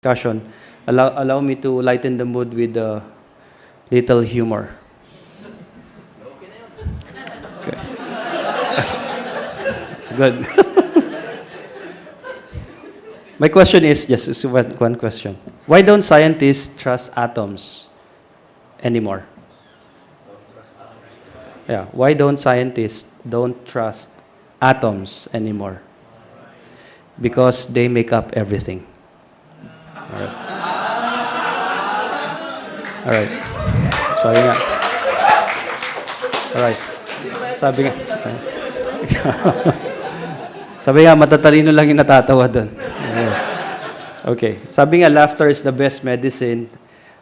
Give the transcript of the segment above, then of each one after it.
discussion, allow me to lighten the mood with a little humor. Okay. It's good. My question is, just one question. Why don't scientists trust atoms anymore? Yeah, why don't scientists don't trust atoms anymore? Because they make up everything. Alright. Alright. Sabi nga. Alright. Sabi nga. Sabi nga, matatalino lang yung natatawa doon. Okay. Sabi nga, laughter is the best medicine,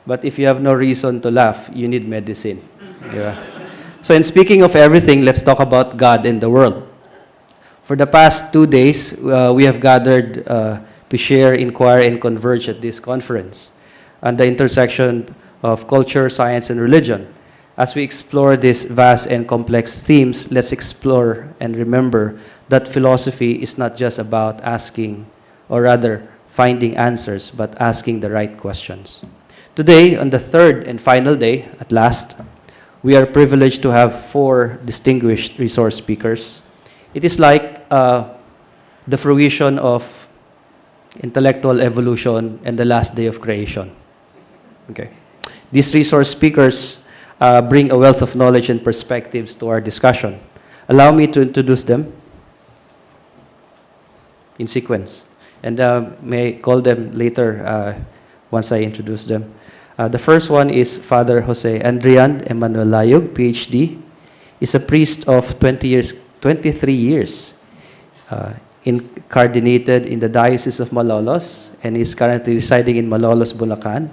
but if you have no reason to laugh, you need medicine. Diba? So in speaking of everything, let's talk about God and the world. For the past 2 days, we have gathered to share, inquire, and converge at this conference on the intersection of culture, science, and religion. As we explore these vast and complex themes, let's explore and remember that philosophy is not just about asking, or rather, finding answers, but asking the right questions. Today, on the third and final day, at last, we are privileged to have 4 distinguished resource speakers. It is like the fruition of intellectual evolution and the last day of creation. Okay. These resource speakers bring a wealth of knowledge and perspectives to our discussion. Allow me to introduce them in sequence. And may I call them later once I introduce them. The first one is Father Jose Adriand Emmanuel Layug, PhD. He's a priest of 23 years, incardinated in the Diocese of Malolos, and is currently residing in Malolos, Bulacan.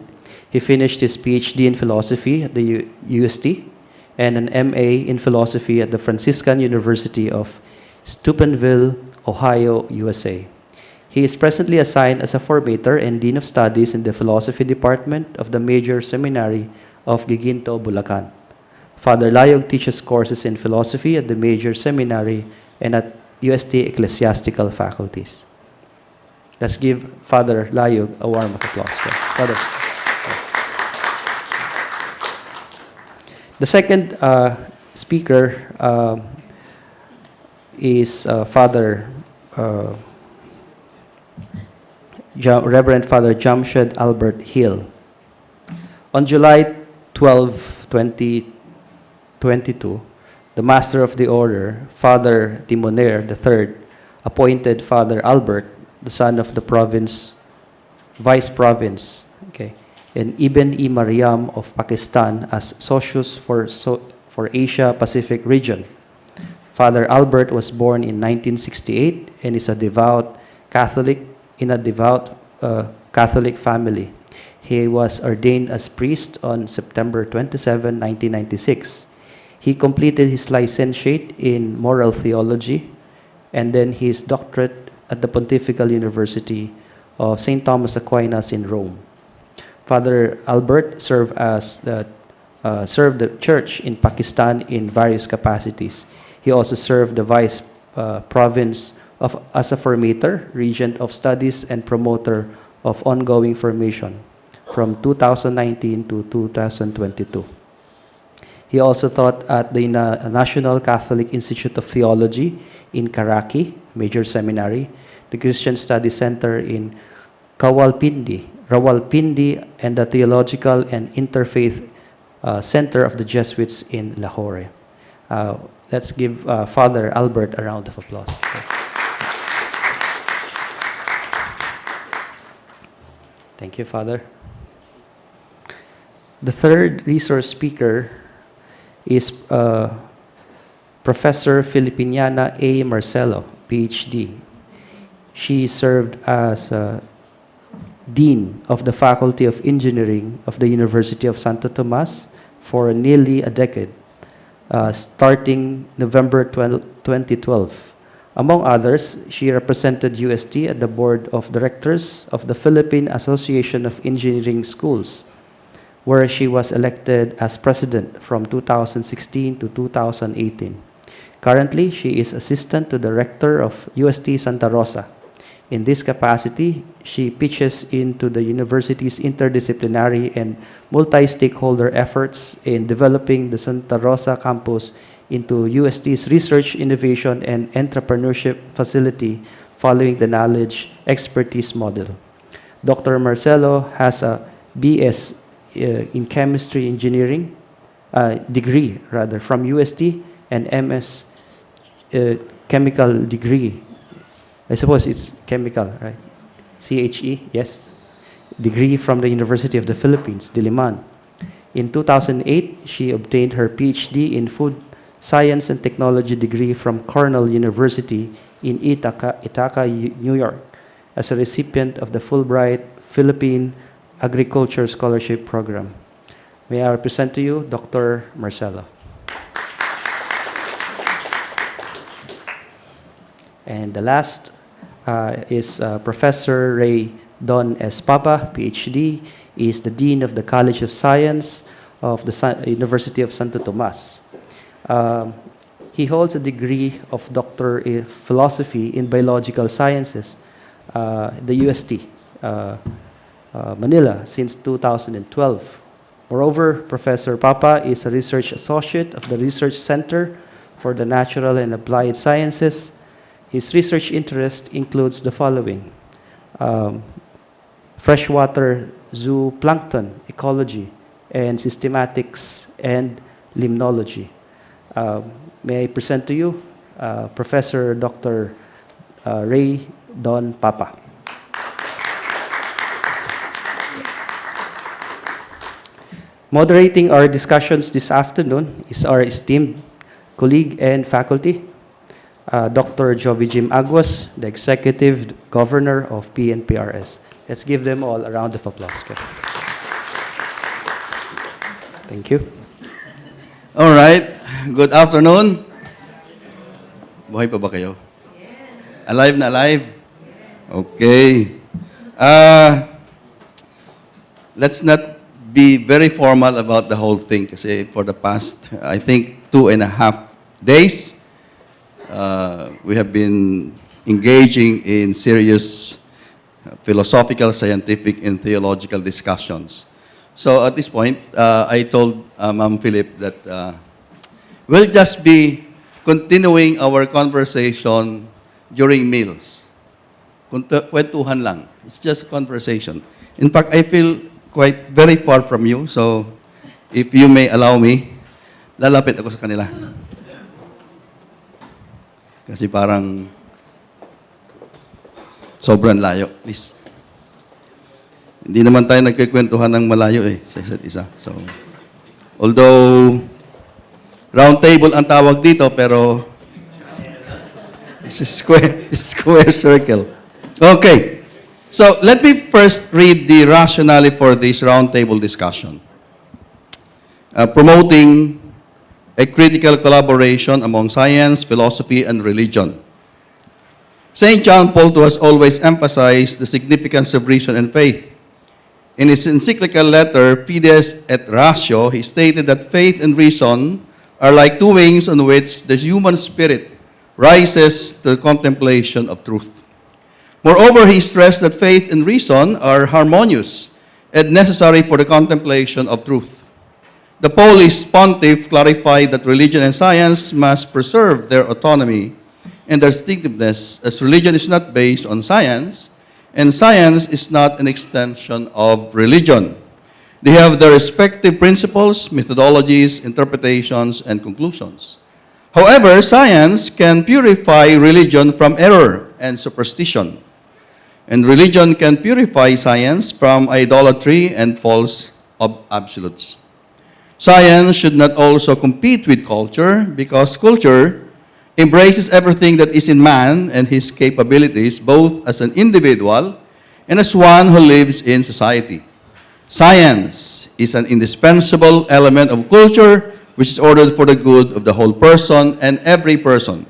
He finished his PhD in philosophy at the UST and an MA in philosophy at the Franciscan University of Steubenville, Ohio, USA. He is presently assigned as a formator and Dean of Studies in the Philosophy Department of the Major Seminary of Giginto, Bulacan. Father Layug teaches courses in philosophy at the Major Seminary and at UST Ecclesiastical Faculties. Let's give Father Layug a warm applause. Father. The second speaker is Father Reverend Father Jamshed Albert Gill. On July 12, 2022, the Master of the Order, Father Timoner III, appointed Father Albert, the son of the Vice Province, in Ibn e Mariam of Pakistan as Socius for Asia-Pacific region. Father Albert was born in 1968 and is a devout Catholic in a devout Catholic family. He was ordained as priest on September 27, 1996. He completed his licentiate in moral theology and then his doctorate at the Pontifical University of St. Thomas Aquinas in Rome. Father Albert served the church in Pakistan in various capacities. He also served the vice province as a formator, regent of studies, and promoter of ongoing formation from 2019 to 2022. He also taught at the National Catholic Institute of Theology in Karachi, Major Seminary, the Christian Study Center in Rawalpindi, and the Theological and Interfaith Center of the Jesuits in Lahore. Let's give Father Albert a round of applause. Thank you, Father. The third resource speaker is Professor Philippina A. Marcelo, PhD. She served as Dean of the Faculty of Engineering of the University of Santo Tomas for nearly a decade, starting November 2012. Among others, she represented UST at the Board of Directors of the Philippine Association of Engineering Schools, where she was elected as president from 2016 to 2018. Currently, she is assistant to the rector of UST Santa Rosa. In this capacity, she pitches into the university's interdisciplinary and multi-stakeholder efforts in developing the Santa Rosa campus into UST's research, innovation, and entrepreneurship facility following the knowledge expertise model. Dr. Marcelo has a BS in chemistry engineering degree from UST and MS chemical degree. I suppose it's chemical, right? CHE, yes. Degree from the University of the Philippines, Diliman. In 2008, she obtained her PhD in food science and technology degree from Cornell University in Ithaca, New York, as a recipient of the Fulbright Philippine Agriculture Scholarship Program. May I present to you Dr. Marcelo. And the last is Professor Rey Donne Papa, PhD, is the Dean of the College of Science of the University of Santo Tomas. He holds a degree of Doctor in Philosophy in Biological Sciences, the UST, Manila, since 2012. Moreover, Professor Papa is a Research Associate of the Research Center for the Natural and Applied Sciences. His research interest includes the following: freshwater zooplankton ecology and systematics and limnology. May I present to you Professor Dr. Rey Donne Papa. Moderating our discussions this afternoon is our esteemed colleague and faculty, Dr. Jove Jim Aguas, the Executive Governor of PNPRS. Let's give them all a round of applause. Thank you. All right. Good afternoon. Buhay pa ba kayo? Alive na alive? Okay. Let's not be very formal about the whole thing kasi for the past, I think, 2.5 days, we have been engaging in serious philosophical, scientific, and theological discussions. So at this point, I told Ma'am Philip that we'll just be continuing our conversation during meals. Kwentuhan lang. It's just a conversation. In fact, I feel quite very far from you, so if you may allow me, lalapit ako sa kanila. Kasi parang sobrang layo. Please. Hindi naman tayo nagkikwentuhan ng malayo sa isa't isa. So, although roundtable ang tawag dito, pero it's a square circle. Okay. So, let me first read the rationale for this roundtable discussion. Promoting a critical collaboration among science, philosophy, and religion. St. John Paul II has always emphasized the significance of reason and faith. In his encyclical letter, Fides et Ratio, he stated that faith and reason are like two wings on which the human spirit rises to the contemplation of truth. Moreover, he stressed that faith and reason are harmonious and necessary for the contemplation of truth. The Polish pontiff clarified that religion and science must preserve their autonomy and their distinctiveness, as religion is not based on science, and science is not an extension of religion. They have their respective principles, methodologies, interpretations, and conclusions. However, science can purify religion from error and superstition. And religion can purify science from idolatry and false absolutes. Science should not also compete with culture, because culture embraces everything that is in man and his capabilities, both as an individual and as one who lives in society. Science is an indispensable element of culture, which is ordered for the good of the whole person and every person.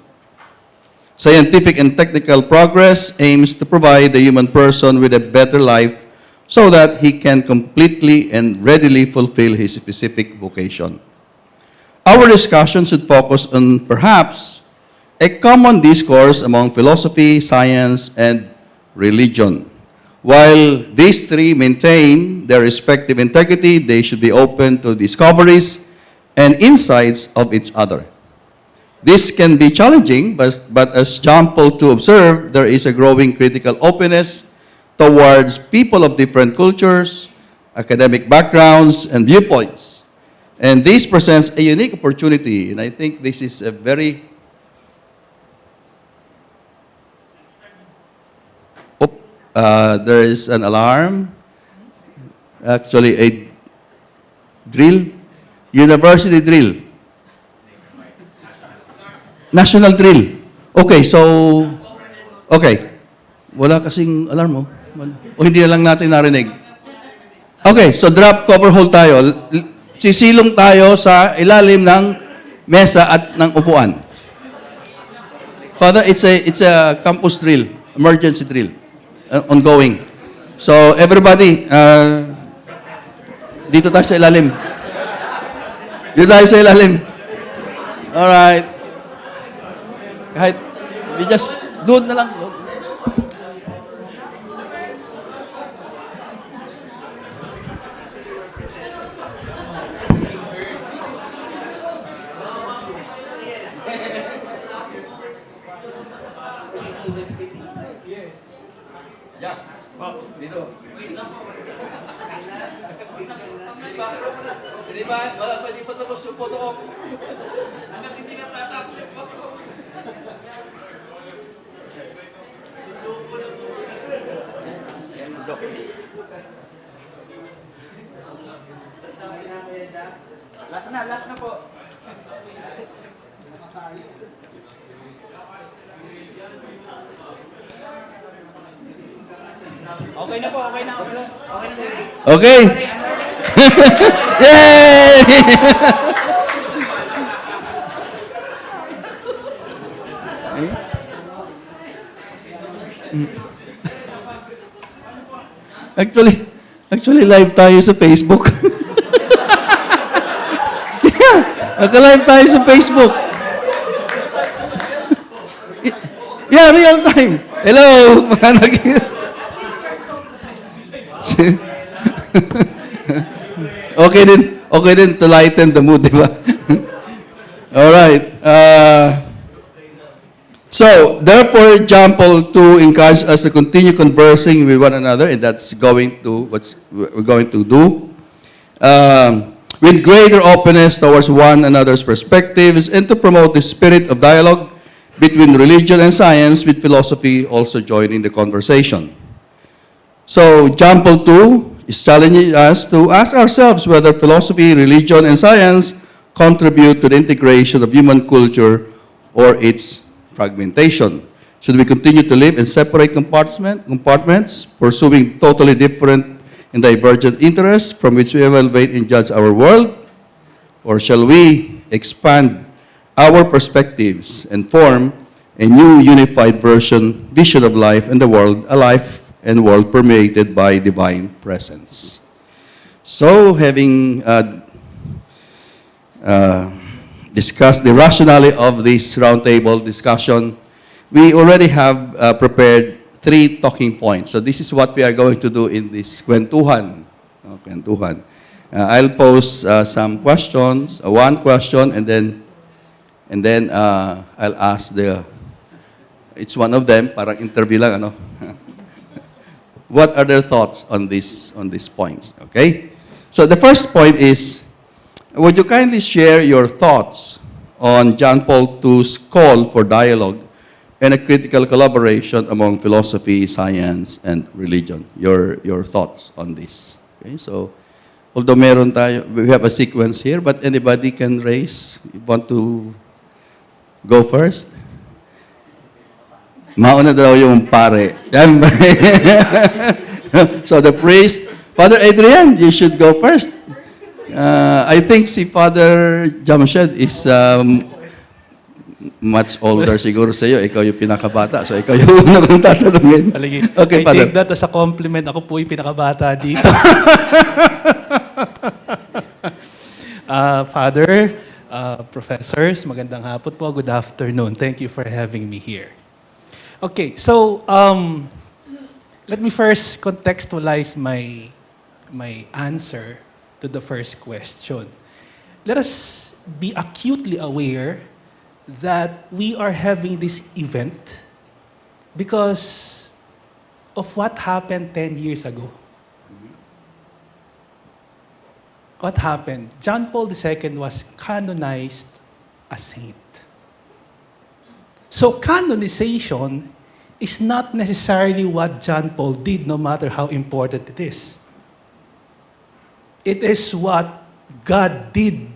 Scientific and technical progress aims to provide the human person with a better life so that he can completely and readily fulfill his specific vocation. Our discussion should focus on perhaps a common discourse among philosophy, science, and religion. While these three maintain their respective integrity, they should be open to discoveries and insights of each other. This can be challenging, but as John Paul II observed, there is a growing critical openness towards people of different cultures, academic backgrounds, and viewpoints. And this presents a unique opportunity, and I think this is a very... there is an alarm, actually a drill, university drill, national drill. Okay, so, okay. Wala kasing alarm mo. O hindi na lang natin narinig. Okay, so drop cover hold tayo. Sisilong tayo sa ilalim ng mesa at ng upuan. Father, it's a campus drill, emergency drill, ongoing. So everybody, dito tayo sa ilalim. Dito tayo sa ilalim. Alright. Kahit, we just, doon na lang. Dito. Hindi ba? Wala pa, di pa tapos yung photo ko. Hanggang hindi na tatapos yung photo ko. Last na po. Okay na po, okay na. Okay na, sir. Okay. Yay! Actually live tayo sa Facebook. Yeah, naka-live tayo sa Facebook. Yeah, real time. Hello, mga okay din to lighten the mood, di ba? All right. So, therefore, John Paul II encourages us to continue conversing with one another, and that's what we're going to do, with greater openness towards one another's perspectives, and to promote the spirit of dialogue between religion and science, with philosophy also joining the conversation. So, John Paul II is challenging us to ask ourselves whether philosophy, religion, and science contribute to the integration of human culture or its fragmentation. Should we continue to live in separate compartments, pursuing totally different and divergent interests from which we evaluate and judge our world? Or shall we expand our perspectives and form a new unified vision of life and the world, a life and world permeated by divine presence? So, having discussed the rationale of this roundtable discussion, we already have prepared 3 talking points. So this is what we are going to do in this kwentuhan. I'll pose some questions, one question, and then I'll ask it's one of them, parang interview lang, ano? What are their thoughts on these points? Okay? So the first point is, would you kindly share your thoughts on John Paul II's call for dialogue and a critical collaboration among philosophy, science, and religion? Your thoughts on this. Okay? So, although we have a sequence here, but anybody can raise. You want to go first? Mauna daw yung pare. So the priest, Father Adriand, you should go first. I think si Father Jamshed is much older siguro sa iyo. Ikaw yung pinakabata. So ikaw yung unang tatanungin. Okay, Father. I take that as a compliment. Ako po yung pinakabata dito. Father, professors, magandang hapon po. Good afternoon. Thank you for having me here. Okay, so Let me first contextualize my answer to the first question. Let us be acutely aware that we are having this event because of what happened 10 years ago. What happened? John Paul II was canonized a saint. So canonization is not necessarily what John Paul did, no matter how important it is. It is what God did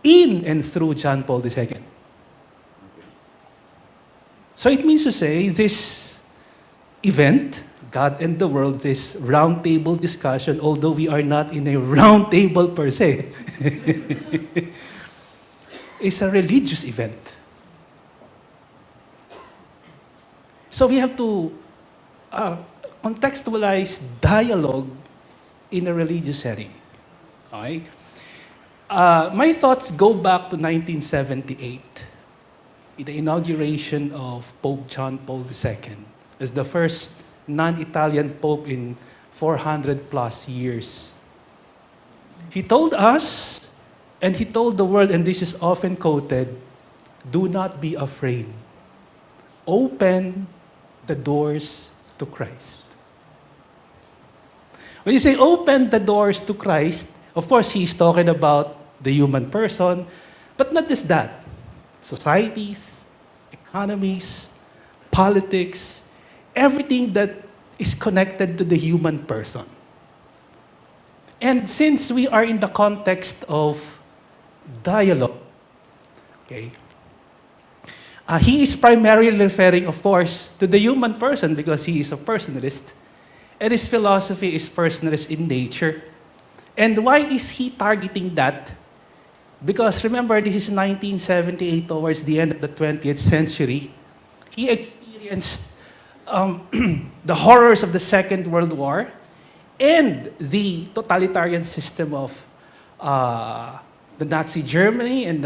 in and through John Paul II. So it means to say this event, God and the world, this roundtable discussion, although we are not in a roundtable per se, is a religious event. So we have to contextualize dialogue in a religious setting. Okay? My thoughts go back to 1978, the inauguration of Pope John Paul II as the first non-Italian pope in 400 plus years. He told us, and he told the world, and this is often quoted, do not be afraid. Open the doors to Christ. When you say open the doors to Christ, of course, he's talking about the human person, but not just that. Societies, economies, politics, everything that is connected to the human person. And since we are in the context of dialogue, okay, he is primarily referring, of course, to the human person because he is a personalist, and his philosophy is personalist in nature. And why is he targeting that? Because remember, this is 1978, towards the end of the 20th century. He experienced the horrors of the Second World War and the totalitarian system of the Nazi Germany and,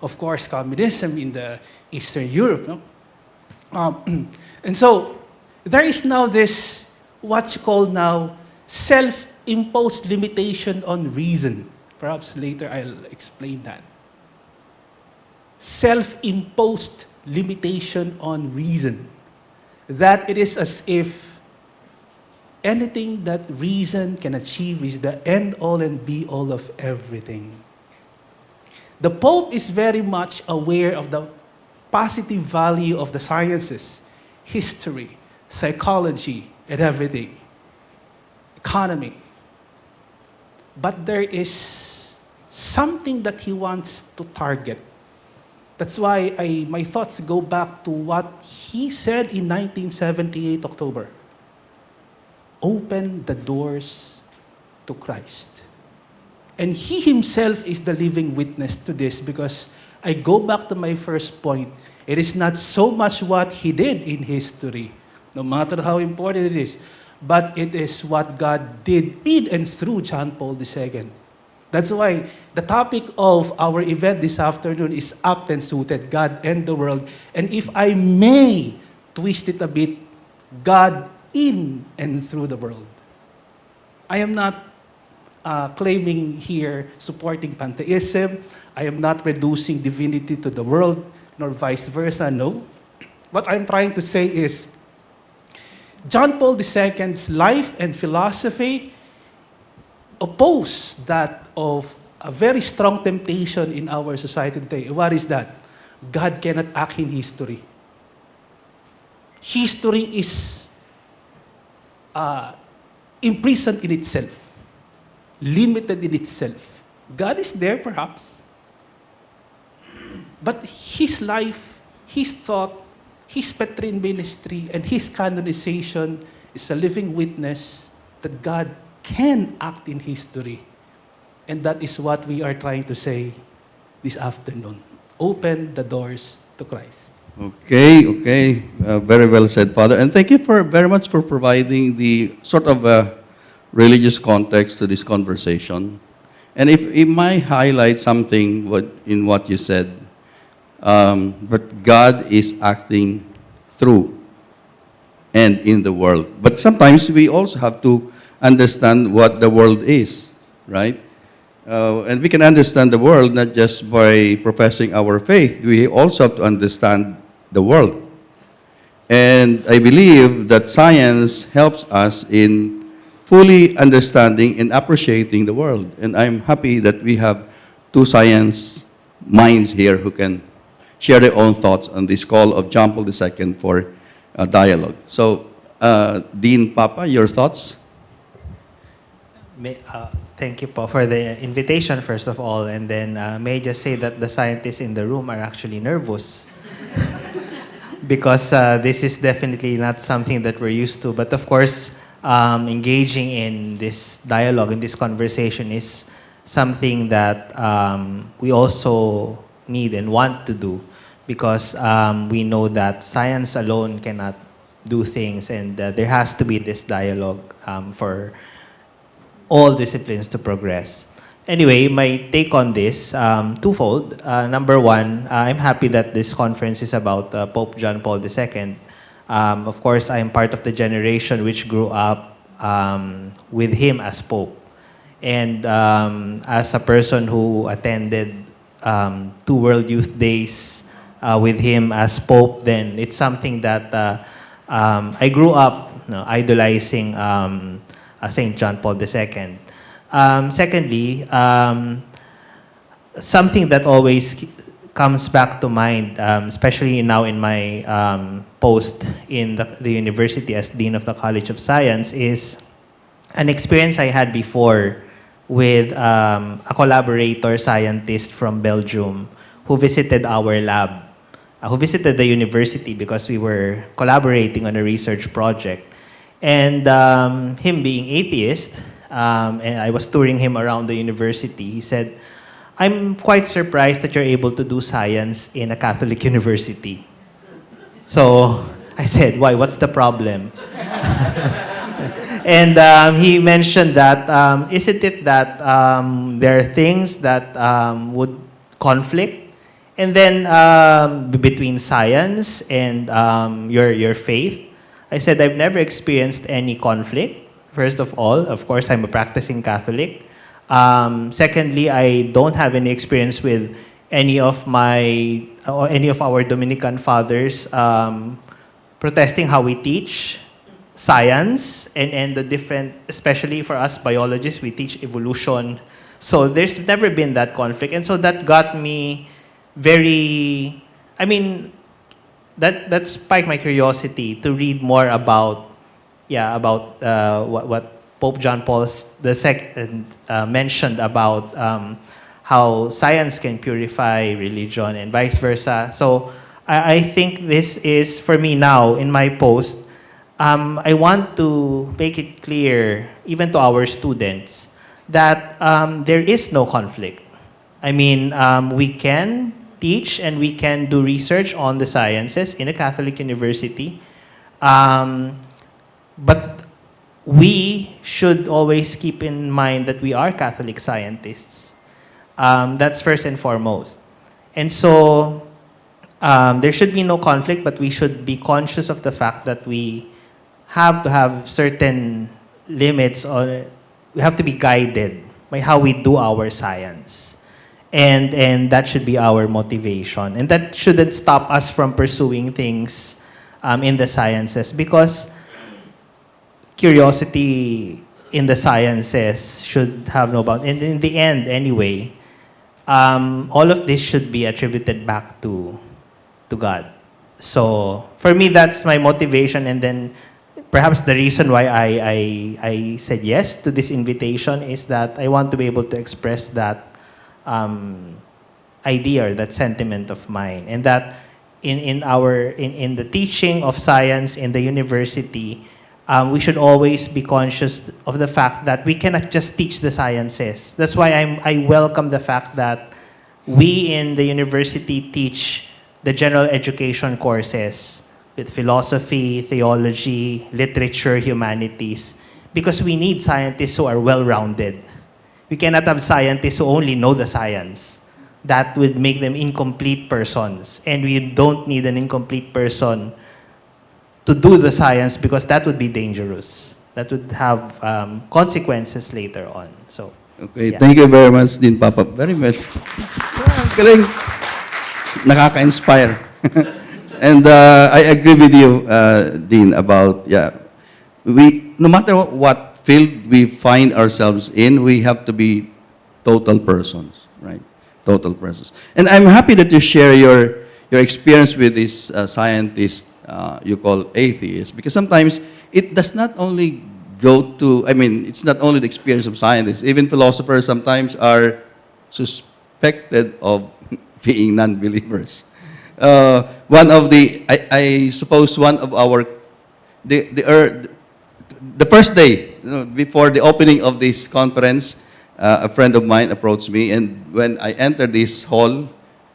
of course, communism in the Eastern Europe. No? And so there is now this, what's called now, self-imposed limitation on reason. Perhaps later I'll explain that. Self-imposed limitation on reason. That it is as if anything that reason can achieve is the end-all and be-all of everything. The Pope is very much aware of the positive value of the sciences, history, psychology, and everything. Economy. But there is something that he wants to target. That's why my thoughts go back to what he said in 1978 October. Open the doors to Christ. And he himself is the living witness to this because I go back to my first point. It is not so much what he did in history, no matter how important it is, but it is what God did in and through John Paul II. That's why the topic of our event this afternoon is apt and suited, God and the world. And if I may twist it a bit, God in and through the world. I am not claiming here supporting pantheism. I am not reducing divinity to the world, nor vice versa, no. What I'm trying to say is, John Paul II's life and philosophy oppose that of a very strong temptation in our society today. What is that? God cannot act in history. History is imprisoned in itself, limited in itself. God is there perhaps, but his life, his thought, his Petrine ministry, and his canonization is a living witness that God can act in history. And that is what we are trying to say this afternoon. Open the doors to Christ. Okay. Very well said, Father. And thank you very much for providing the sort of religious context to this conversation. And if I might highlight something in what you said, but God is acting through and in the world. But sometimes we also have to understand what the world is, right? And we can understand the world not just by professing our faith. We also have to understand the world. And I believe that science helps us in fully understanding and appreciating the world. And I'm happy that we have two science minds here who can share their own thoughts on this call of John Paul II for dialogue. So, Dean Papa, your thoughts? Thank you po for the invitation, first of all. And then may I just say that the scientists in the room are actually nervous. Because this is definitely not something that we're used to. But of course, engaging in this dialogue, in this conversation is something that we also need and want to do, because we know that science alone cannot do things, and there has to be this dialogue for all disciplines to progress. Anyway, my take on this, twofold. Number one, I'm happy that this conference is about Pope John Paul II. Of course, I'm part of the generation which grew up with him as Pope. And as a person who attended 2 World Youth Days with him as Pope, then it's something that I grew up idolizing St. John Paul II. Secondly, something that always comes back to mind, especially now in my post in the university as Dean of the College of Science, is an experience I had before with a collaborator scientist from Belgium who visited our lab, who visited the university because we were collaborating on a research project. And him being atheist, and I was touring him around the university, he said, "I'm quite surprised that you're able to do science in a Catholic university." So I said, "Why? What's the problem?" And he mentioned that, isn't it that there are things that would conflict? And then between science and your faith? I said, "I've never experienced any conflict. First of all, of course, I'm a practicing Catholic. Secondly, I don't have any experience with any of our Dominican fathers protesting how we teach science and the different, especially for us biologists, we teach evolution. So there's never been that conflict." And so that got me very, that spiked my curiosity to read more about what Pope John Paul II mentioned about how science can purify religion and vice versa. So I think this is, for me now, in my post, I want to make it clear, even to our students, that there is no conflict. We can teach and we can do research on the sciences in a Catholic university. But we should always keep in mind that we are Catholic scientists. That's first and foremost. And so there should be no conflict, but we should be conscious of the fact that we have to have certain limits, or we have to be guided by how we do our science. And that should be our motivation. And that shouldn't stop us from pursuing things in the sciences, because curiosity in the sciences should have no bound. And in the end, anyway, all of this should be attributed back to God. So for me, that's my motivation. And then perhaps the reason why I said yes to this invitation is that I want to be able to express that idea or that sentiment of mine. And that in the teaching of science in the university, we should always be conscious of the fact that we cannot just teach the sciences. That's why I welcome the fact that we in the university teach the general education courses with philosophy, theology, literature, humanities, because we need scientists who are well-rounded. We cannot have scientists who only know the science. That would make them incomplete persons. And we don't need an incomplete person to do the science because that would be dangerous. That would have consequences later on. So, Okay, yeah. thank you very much, Dean Papa. Very much. Galing. Nakaka-inspire. And I agree with you, Dean, about, no matter what field we find ourselves in, we have to be total persons, right? Total persons. And I'm happy that you share your experience with this scientist you call atheist, because sometimes it does not only it's not only the experience of scientists. Even philosophers sometimes are suspected of being non-believers. I suppose one of our, the first day, before the opening of this conference, a friend of mine approached me, and when I entered this hall,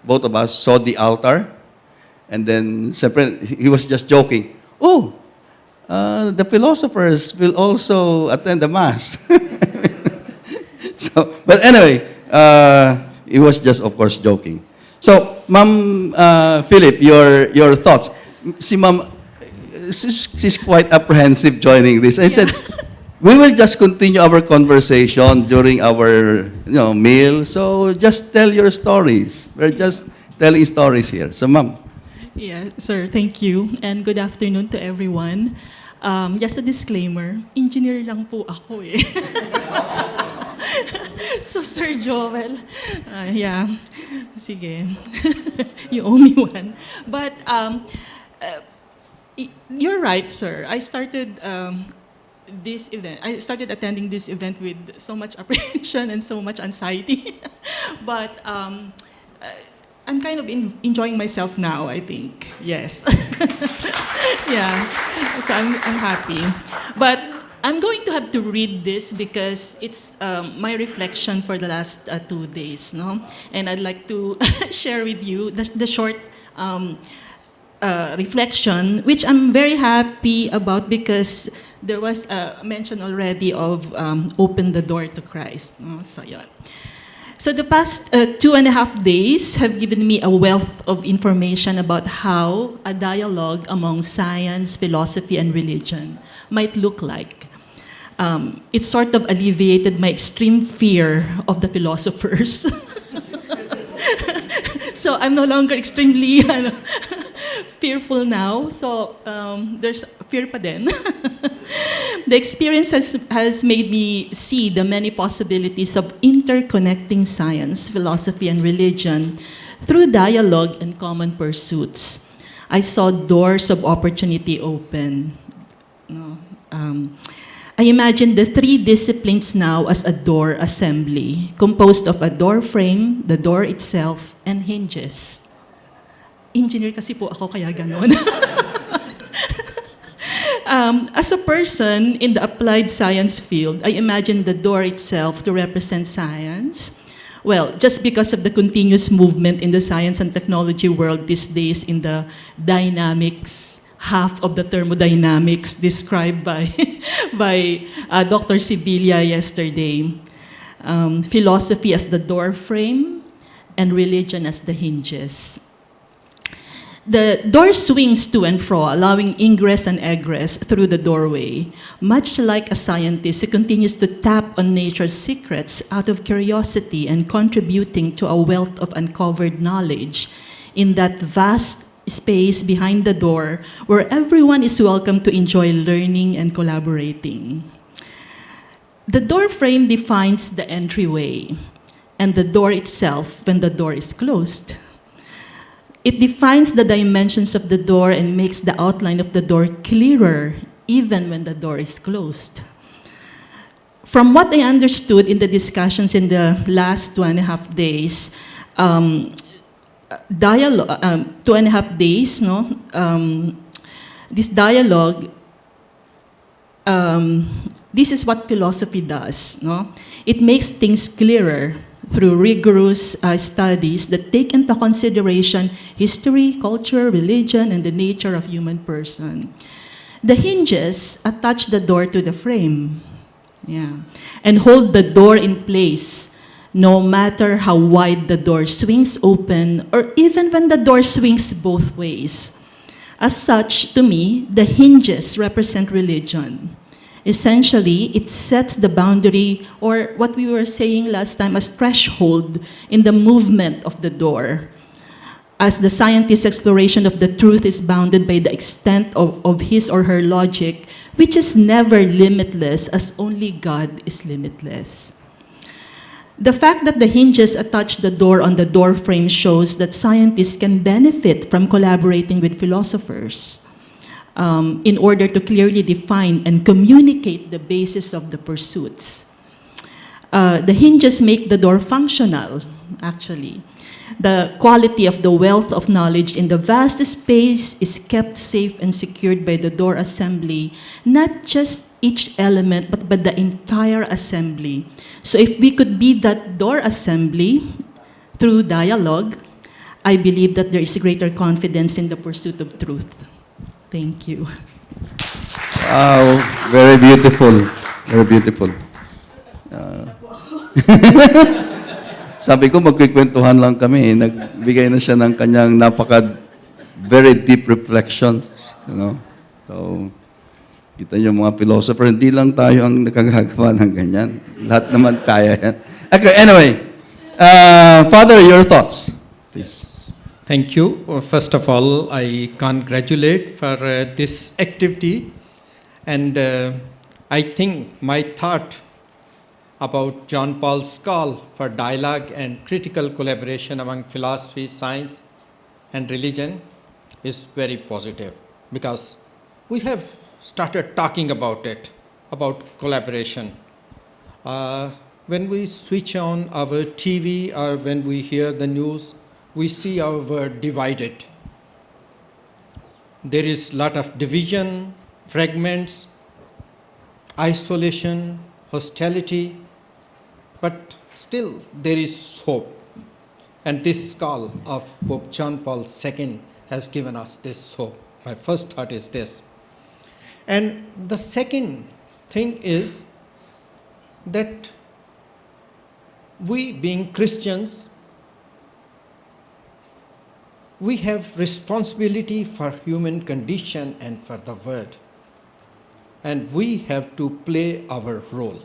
both of us saw the altar, and then he was just joking. Oh, the philosophers will also attend the mass. But anyway, he was just, of course, joking. So, Ma'am Philip, your thoughts. Si Ma'am, she's quite apprehensive joining this. I said, we will just continue our conversation during our meal. So just tell your stories. We're just telling stories here. So, Ma'am. Yeah, sir, thank you. And good afternoon to everyone. Just a disclaimer, engineer lang po ako eh. So, Sir Joel, sige, you owe me one. But you're right, sir. I started attending this event with so much apprehension and so much anxiety. But I'm kind of enjoying myself now, I think. Yes. Yeah. So I'm happy. But I'm going to have to read this because it's my reflection for the last 2 days, no? And I'd like to share with you the short reflection, which I'm very happy about because there was a mention already of open the door to Christ. No? So, yeah. So the past 2.5 days have given me a wealth of information about how a dialogue among science, philosophy, and religion might look like. It sort of alleviated my extreme fear of the philosophers. So I'm no longer extremely fearful now. So there's fear pa din. The experience has made me see the many possibilities of interconnecting science, philosophy, and religion through dialogue and common pursuits. I saw doors of opportunity open. I imagine the 3 disciplines now as a door assembly, composed of a door frame, the door itself, and hinges. Engineer kasi po ako, kaya ganon. As a person in the applied science field, I imagine the door itself to represent science. Well, just because of the continuous movement in the science and technology world these days in the dynamics, half of the thermodynamics described by, Dr. Sibilia yesterday. Philosophy as the door frame and religion as the hinges. The door swings to and fro, allowing ingress and egress through the doorway. Much like a scientist who continues to tap on nature's secrets out of curiosity and contributing to a wealth of uncovered knowledge in that vast space behind the door where everyone is welcome to enjoy learning and collaborating. The door frame defines the entryway, and the door itself when the door is closed. It defines the dimensions of the door and makes the outline of the door clearer even when the door is closed. From what I understood in the discussions in the last 2.5 days, 2.5 days, no? This dialogue, this is what philosophy does, no? It makes things clearer through rigorous studies that take into consideration history, culture, religion, and the nature of human person. The hinges attach the door to the frame, and hold the door in place, no matter how wide the door swings open, or even when the door swings both ways. As such, to me, the hinges represent religion. Essentially, it sets the boundary, or what we were saying last time, as threshold in the movement of the door. As the scientist's exploration of the truth is bounded by the extent of his or her logic, which is never limitless, as only God is limitless. The fact that the hinges attach the door on the door frame shows that scientists can benefit from collaborating with philosophers in order to clearly define and communicate the basis of the pursuits. The hinges make the door functional, actually. The quality of the wealth of knowledge in the vast space is kept safe and secured by the door assembly, not just each element, but by the entire assembly. So if we could be that door assembly through dialogue, I believe that there is greater confidence in the pursuit of truth. Thank you. Wow, very beautiful. Very beautiful. Sabi ko, magkikwentuhan lang kami. Nagbigay na siya ng kanyang very deep reflection. You know? So, kita niyo mga philosopher, hindi lang tayo ang nakagagawa ng ganyan. Lahat naman kaya yan. Okay, anyway. Father, your thoughts, please. Thank you. First of all, I congratulate for this activity. And I think my thought about John Paul's call for dialogue and critical collaboration among philosophy, science, and religion is very positive, because we have started talking about it, about collaboration. When we switch on our TV or when we hear the news, we see our world divided. There is a lot of division, fragments, isolation, hostility, but still there is hope. And this call of Pope John Paul II has given us this hope. My first thought is this. And the second thing is that we, being Christians, we have responsibility for human condition and for the world. And we have to play our role.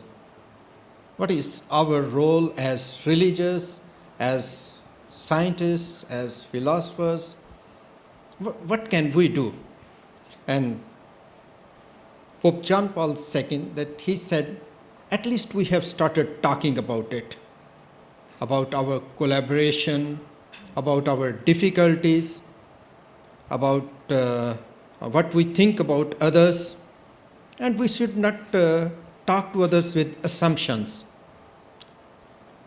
What is our role as religious, as scientists, as philosophers? What can we do? And Pope John Paul II, that he said, at least we have started talking about it, about our collaboration, about our difficulties, about what we think about others, and we should not talk to others with assumptions.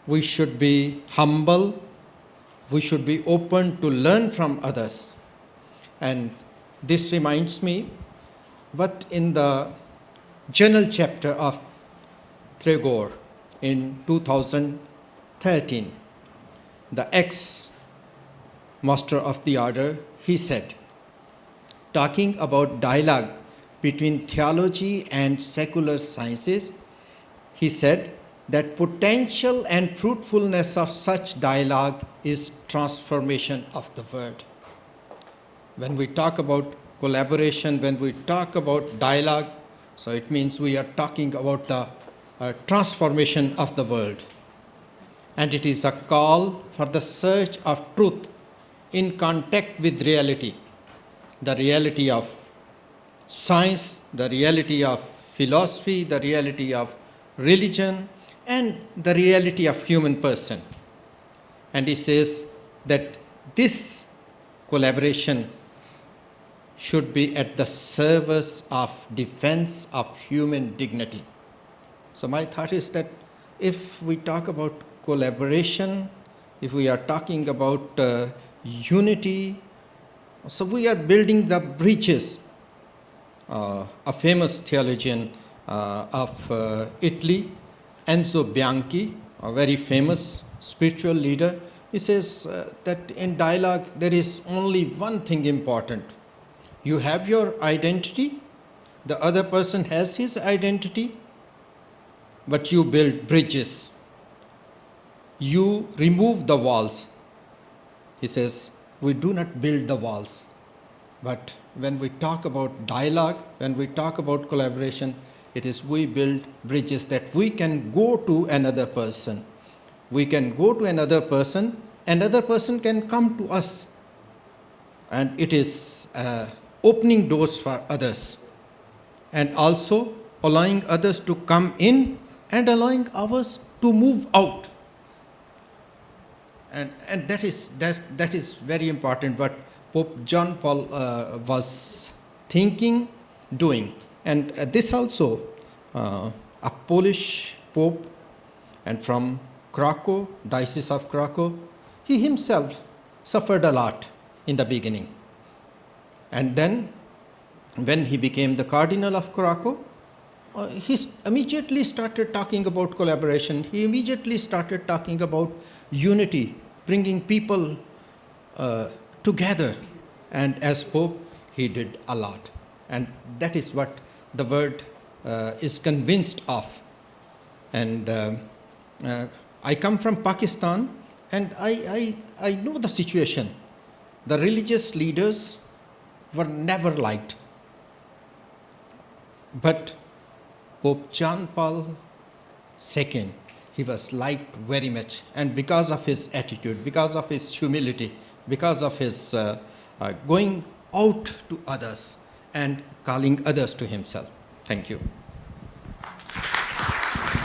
We should be humble, we should be open to learn from others. And this reminds me what in the journal chapter of Tregor in 2013, the ex-master of the order, he said, talking about dialogue between theology and secular sciences, he said that potential and fruitfulness of such dialogue is transformation of the world. When we talk about collaboration, when we talk about dialogue, so it means we are talking about the transformation of the world. And it is a call for the search of truth in contact with reality, the reality of science, the reality of philosophy, the reality of religion, and the reality of human person. And he says that this collaboration should be at the service of defense of human dignity. So my thought is that if we talk about collaboration, if we are talking about unity, so we are building the bridges. A famous theologian of Italy, Enzo Bianchi, a very famous spiritual leader, he says that in dialogue there is only one thing important. You have your identity, the other person has his identity, but you build bridges. You remove the walls. He says, we do not build the walls, but when we talk about dialogue, when we talk about collaboration, it is we build bridges that we can go to another person. We can go to another person can come to us. And it is opening doors for others. And also allowing others to come in and allowing others to move out. And that is very important what Pope John Paul was thinking, doing. And this also, a Polish Pope, and from Krakow, Diocese of Krakow, he himself suffered a lot in the beginning. And then, when he became the Cardinal of Krakow, he immediately started talking about collaboration. He immediately started talking about unity, bringing people together. And as Pope, he did a lot. And that is what the world is convinced of. And I come from Pakistan, and I know the situation. The religious leaders were never liked. But Pope John Paul II, he was liked very much. And because of his attitude, because of his humility, because of his going out to others and calling others to himself. Thank you.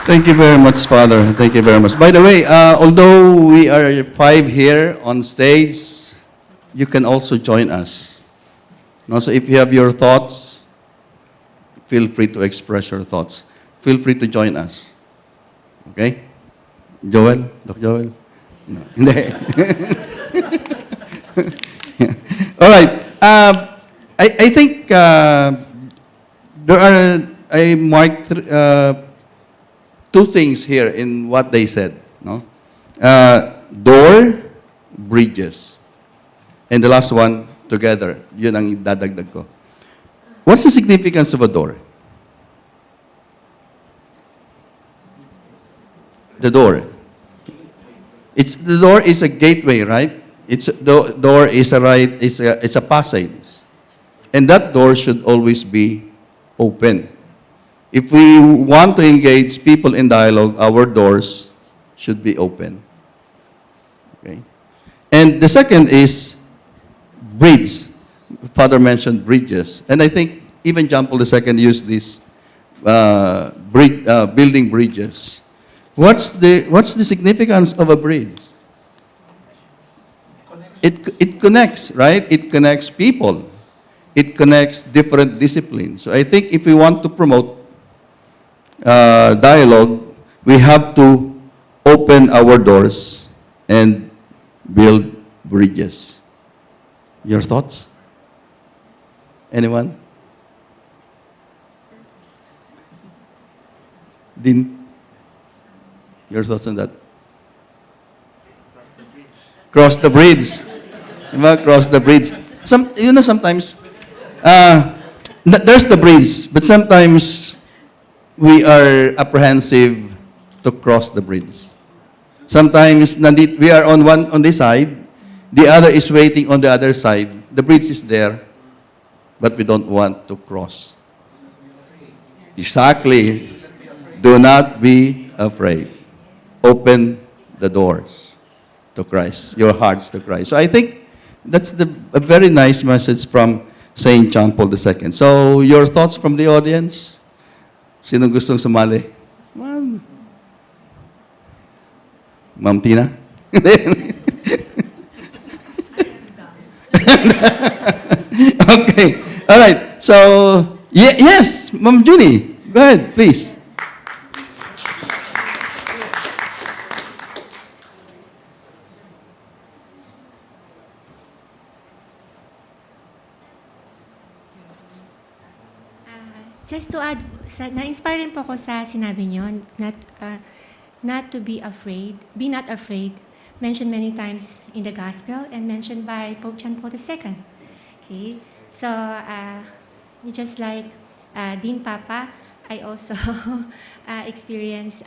Thank you very much, Father. Thank you very much. By the way, although we are 5 here on stage, you can also join us. Now, so if you have your thoughts, feel free to express your thoughts. Feel free to join us. Okay? Joel? Doc Joel? No. Hindi. All right. I think there are, I marked 2 things here in what they said. No? Door, bridges. And the last one, together. Yun ang dadagdag ko. What's the significance of a door? The door. The door is a gateway, right? The door is a passage. And that door should always be open. If we want to engage people in dialogue, our doors should be open. Okay? And the second is bridge. Father mentioned bridges. And I think even John Paul II used this building bridges. What's the significance of a bridge? It connects, right? It connects people. It connects different disciplines. So I think if we want to promote dialogue, we have to open our doors and build bridges. Your thoughts? Anyone? Din? Your thoughts on that? Cross the bridge. Diba? Cross the bridge. Sometimes, there's the bridge, but sometimes we are apprehensive to cross the bridge. Sometimes, we are on this side, the other is waiting on the other side. The bridge is there, but we don't want to cross. Exactly. Do not be afraid. Open the doors to Christ, your hearts to Christ. So I think that's a very nice message from Saint John Paul II. So your thoughts from the audience? Sinong gustong sumali? Ma'am Tina? Okay. All right. So, yes, Ma'am Junie. Go ahead, please. Just to add, na-inspire rin po ako sa sinabi niyo, not to be afraid, be not afraid, mentioned many times in the Gospel and mentioned by Pope John Paul II. Okay, so just like Dean Papa, I also experienced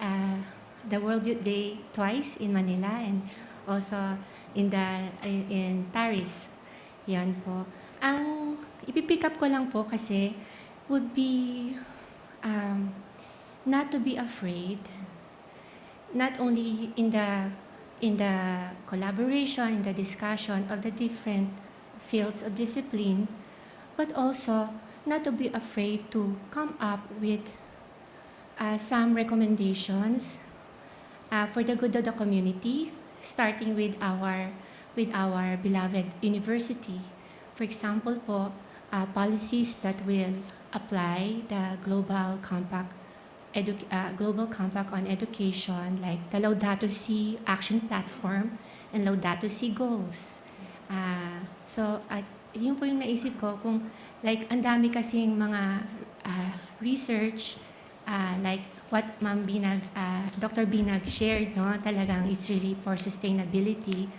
the World Youth Day twice in Manila and also in Paris. Yan po. ipipick up ko lang po kasi would be not to be afraid, not only in the collaboration, in the discussion of the different fields of discipline, but also not to be afraid to come up with some recommendations for the good of the community, starting with our beloved university. For example po, policies that will apply the Global Compact on Education, like the Laudato Si Action Platform and Laudato Si Goals. So, yun po yung naisip ko, kung like ang dami kasing mga research, like what Dr. Binag shared, no? Talagang it's really for sustainability,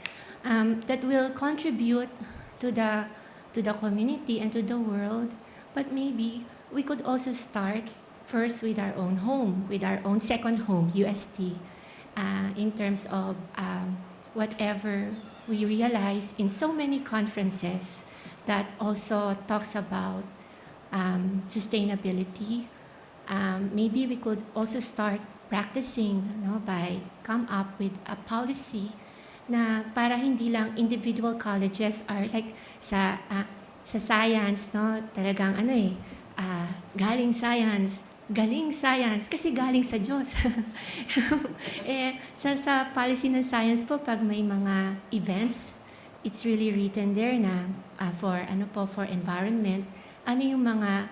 that will contribute to the community and to the world. But maybe we could also start first with our own home, with our own second home, UST, in terms of whatever we realize in so many conferences that also talks about sustainability. Maybe we could also start practicing, no, by come up with a policy na para hindi lang individual colleges are like sa science, no, talagang galing science kasi galing sa Diyos. Sa policy ng science po, pag may mga events, it's really written there na for environment, ano yung mga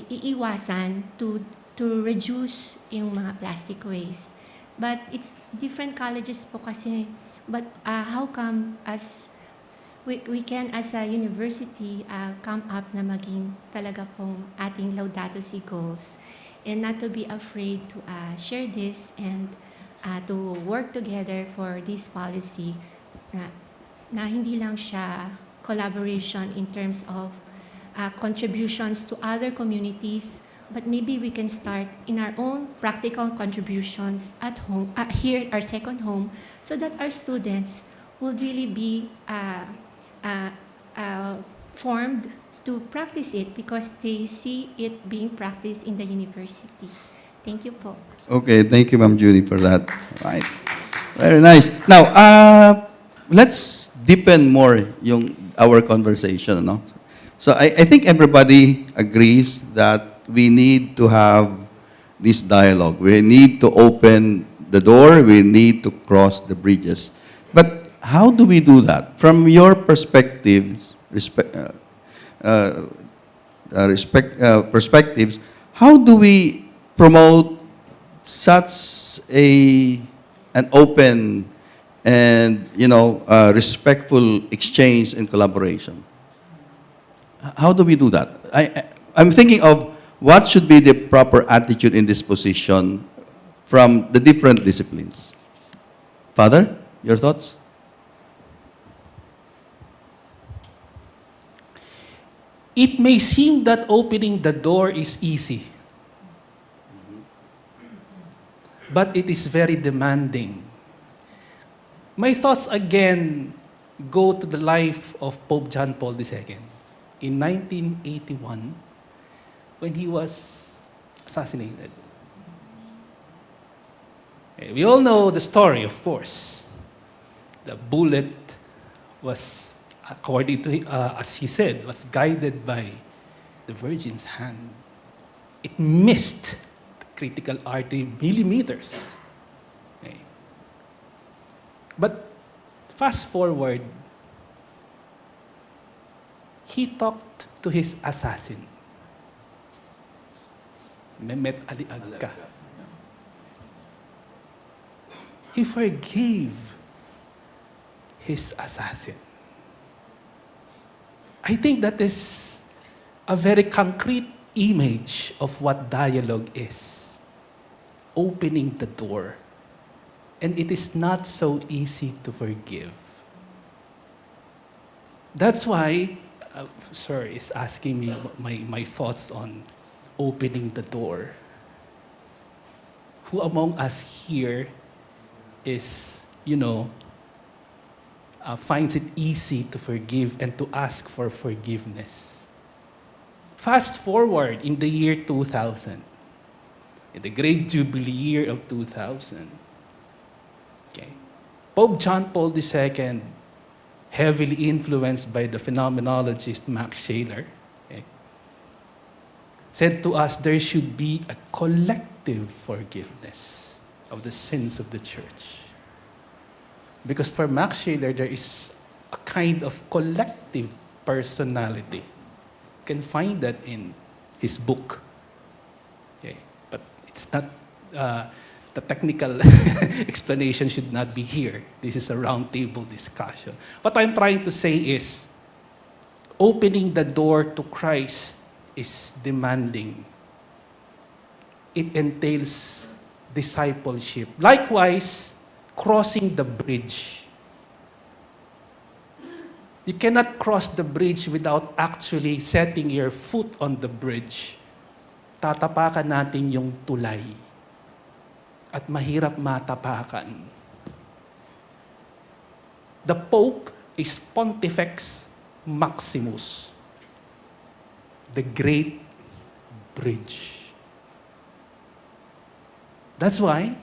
iiwasan to reduce yung mga plastic waste. But it's different colleges po kasi, but how come as we can as a university come up na maging talaga pong ating Laudato Si goals, and not to be afraid to share this and to work together for this policy na hindi lang siya collaboration in terms of contributions to other communities, but maybe we can start in our own practical contributions at home, here, our second home, so that our students will really be formed to practice it because they see it being practiced in the university. Thank you po. Okay, thank you, Ma'am Judy, for that. Right. Very nice. Now, let's deepen more our conversation, no? So I think everybody agrees that we need to have this dialogue. We need to open the door. We need to cross the bridges. But how do we do that? From your perspectives, how do we promote such an open and respectful exchange and collaboration? How do we do that? I'm thinking of what should be the proper attitude in this position from the different disciplines. Father, your thoughts? It may seem that opening the door is easy, but it is very demanding. My thoughts again go to the life of Pope John Paul II in 1981 when he was assassinated. We all know the story, of course. The bullet was, according to, as he said, was guided by the Virgin's hand. It missed the critical artery millimeters. Okay. But fast forward, he talked to his assassin, Mehmet Ali Agca. He forgave his assassin. I think that is a very concrete image of what dialogue is. Opening the door. And it is not so easy to forgive. That's why, sir is asking me my thoughts on opening the door. Who among us here is, finds it easy to forgive and to ask for forgiveness? Fast forward in the year 2000, in the great jubilee year of 2000, okay, Pope John Paul II, heavily influenced by the phenomenologist Max Scheler, okay, said to us there should be a collective forgiveness of the sins of the church. Because for Max Scheler, there is a kind of collective personality. You can find that in his book. Okay, but it's not, the technical explanation should not be here. This is a roundtable discussion. What I'm trying to say is, opening the door to Christ is demanding. It entails discipleship. Likewise, crossing the bridge. You cannot cross the bridge without actually setting your foot on the bridge. Tatapakan natin yung tulay. At mahirap matapakan. The Pope is Pontifex Maximus, the great bridge. That's why,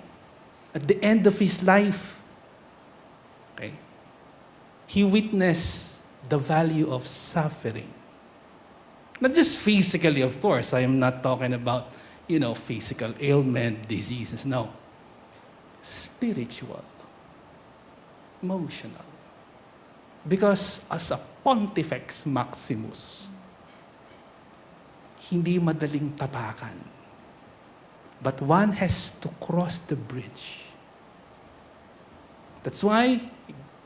at the end of his life, okay, he witnessed the value of suffering. Not just physically, of course. I am not talking about, physical ailment, diseases. No. Spiritual, emotional. Because as a Pontifex Maximus, hindi madaling tapakan. But one has to cross the bridge. That's why,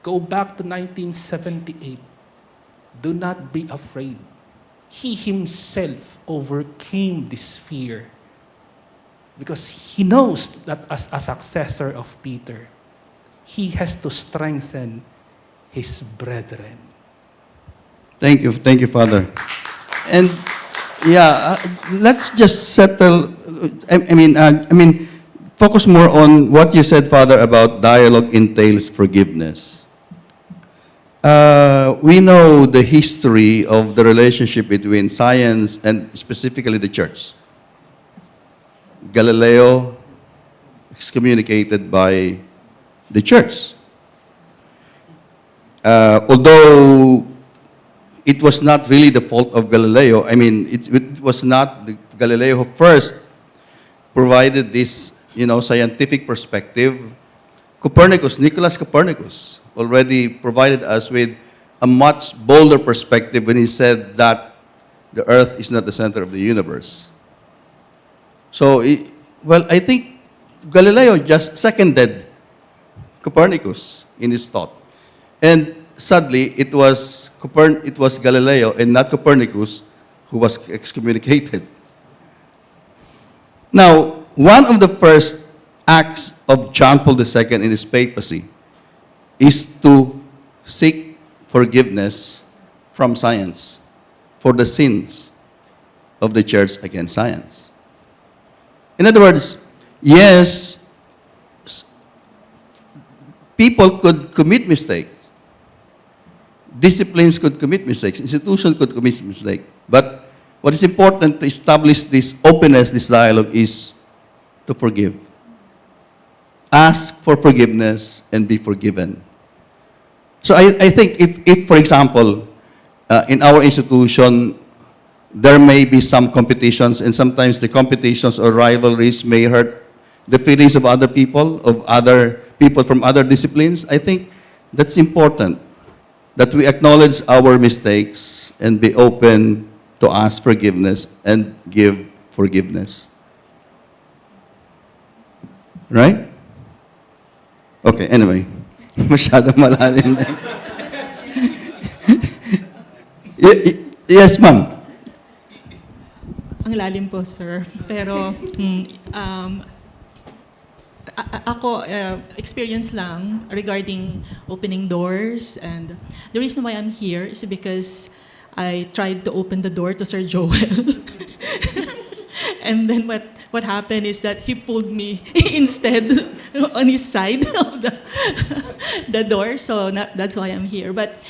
go back to 1978. Do not be afraid. He himself overcame this fear because he knows that as a successor of Peter, he has to strengthen his brethren. Thank you, Father. And let's just settle. Focus more on what you said, Father, about dialogue entails forgiveness. We know the history of the relationship between science and specifically the church. Galileo excommunicated by the church. Although it was not really the fault of Galileo, it was not Galileo who first provided this, scientific perspective. Nicholas Copernicus, already provided us with a much bolder perspective when he said that the earth is not the center of the universe. So, I think Galileo just seconded Copernicus in his thought. And sadly, it was Galileo and not Copernicus who was excommunicated. Now, one of the first acts of John Paul II in his papacy is to seek forgiveness from science for the sins of the church against science. In other words, yes, people could commit mistakes. Disciplines could commit mistakes. Institutions could commit mistakes. But what is important to establish this openness, this dialogue, is to forgive. Ask for forgiveness and be forgiven. So I think if for example, in our institution, there may be some competitions, and sometimes the competitions or rivalries may hurt the feelings of other people from other disciplines, I think that's important, that we acknowledge our mistakes and be open to ask forgiveness and give forgiveness. Right? Okay, anyway. Masyadong malalim na. Yes, ma'am. Ang lalim po, sir. Pero ako, experience lang regarding opening doors. And the reason why I'm here is because I tried to open the door to Sir Joel. And then what happened is that he pulled me instead on his side of the door. So that's why I'm here. But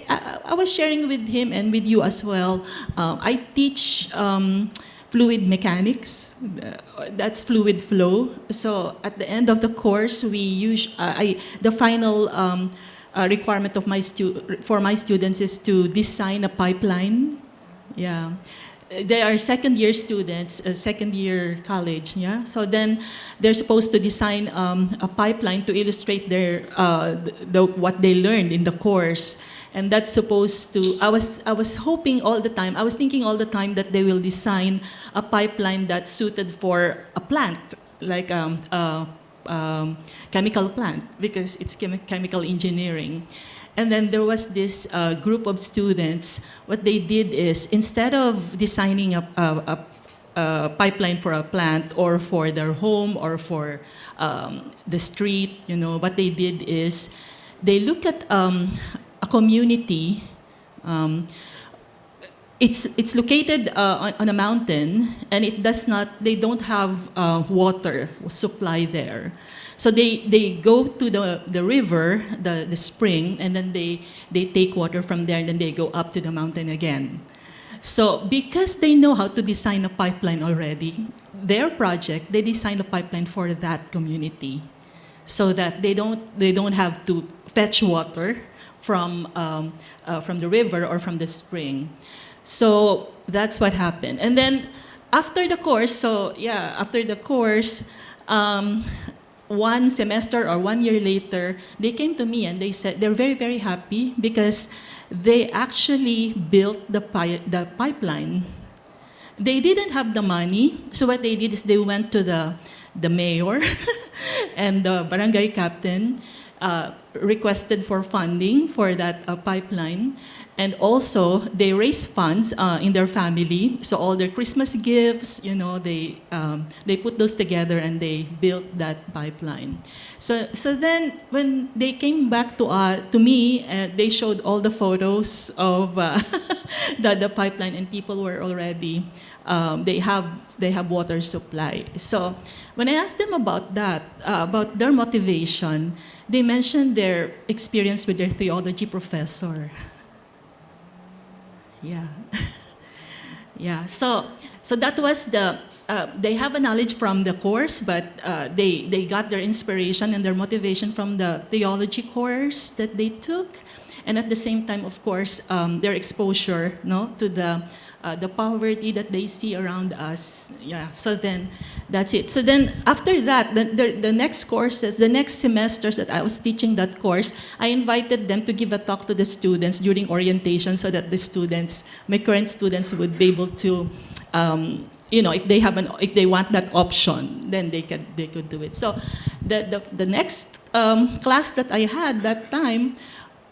I was sharing with him and with you as well. I teach fluid mechanics. That's fluid flow. So at the end of the course, we use the final requirement of for my students is to design a pipeline. Yeah. They are second-year students, second-year college, yeah? So then they're supposed to design a pipeline to illustrate their, what they learned in the course. And that's supposed to, I was hoping all the time, I was thinking all the time that they will design a pipeline that's suited for a plant, like chemical plant, because it's chemical engineering. And then there was this group of students. What they did is, instead of designing a pipeline for a plant or for their home or for the street, what they did is they look at a community. It's located on a mountain, and they don't have water supply there. So they go to the river, the spring, and then they take water from there, and then they go up to the mountain again. So because they know how to design a pipeline already, their project, they designed a pipeline for that community, so that they don't have to fetch water from the river or from the spring. So that's what happened. And then after the course, one semester or 1 year later, they came to me and they said they're very, very happy because they actually built the pipeline. They didn't have the money, so what they did is they went to the mayor and the barangay captain, requested for funding for that pipeline. And also, they raised funds in their family. So all their Christmas gifts, they put those together and they built that pipeline. So then, when they came back to me, they showed all the photos of the pipeline, and people were already they have water supply. So when I asked them about that, about their motivation, they mentioned their experience with their theology professor. Yeah. Yeah. So that was they have a knowledge from the course, but they got their inspiration and their motivation from the theology course that they took, and at the same time, of course, their exposure, to the poverty that they see around us. Yeah. So then, that's it. So then, after that, the next courses, the next semesters that I was teaching that course, I invited them to give a talk to the students during orientation, so that the students, my current students, would be able to, if they want that option, then they could do it. So, the next class that I had that time,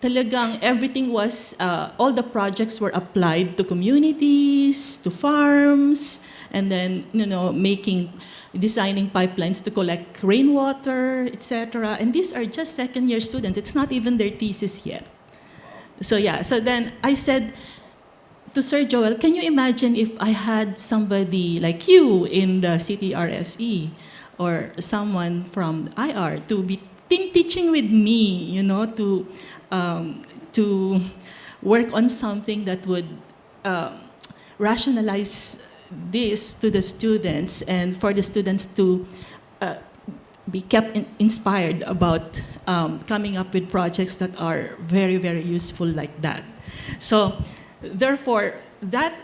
talagang everything was, all the projects were applied to communities, to farms, and then, designing pipelines to collect rainwater, etc. And these are just second-year students. It's not even their thesis yet. So yeah, so then I said to Sir Joel, can you imagine if I had somebody like you in the CTRSE or someone from IR to be teaching with me, to work on something that would rationalize this to the students, and for the students to be kept inspired about coming up with projects that are very, very useful like that. So therefore, that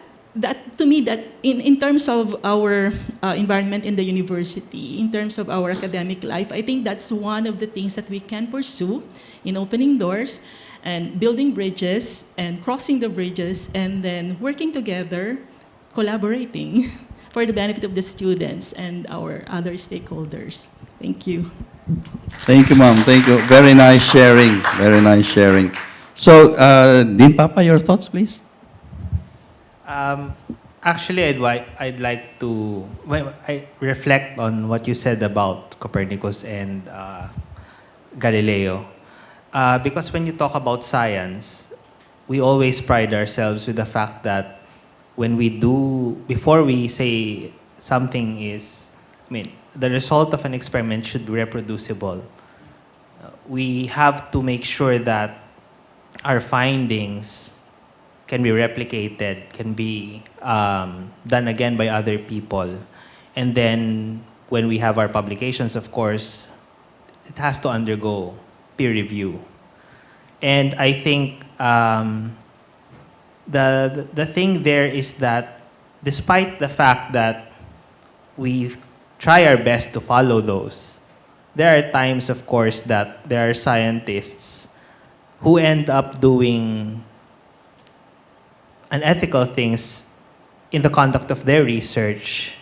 to me, that in terms of our environment in the university, in terms of our academic life, I think that's one of the things that we can pursue in opening doors and building bridges and crossing the bridges, and then working together, collaborating for the benefit of the students and our other stakeholders. Thank you. Thank you, ma'am. Thank you. Very nice sharing. Very nice sharing. So, Dean Papa, your thoughts, please? Actually, I'd like to I reflect on what you said about Copernicus and Galileo. Because when you talk about science, we always pride ourselves with the fact that before we say something is, I mean, the result of an experiment should be reproducible. We have to make sure that our findings can be replicated, can be done again by other people. And then when we have our publications, of course, it has to undergo peer review. And I think the thing there is that despite the fact that we try our best to follow those, there are times, of course, that there are scientists who end up doing unethical things in the conduct of their research.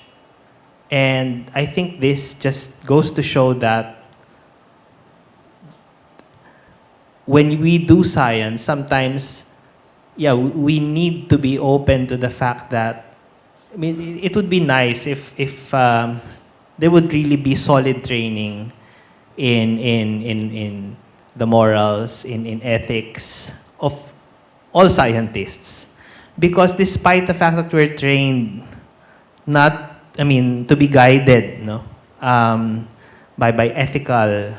And I think this just goes to show that when we do science, sometimes, yeah, we need to be open to the fact that, I mean, it would be nice if there would really be solid training in the morals, in ethics of all scientists. Because despite the fact that we're trained to be guided, no, by ethical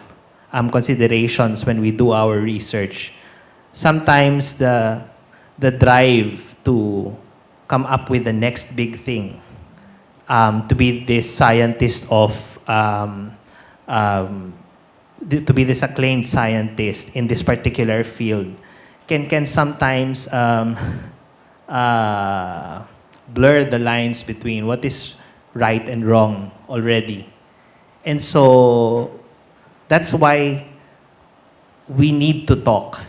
considerations when we do our research, sometimes the drive to come up with the next big thing, to be this scientist to be this acclaimed scientist in this particular field, can sometimes blur the lines between what is right and wrong already. And so that's why we need to talk.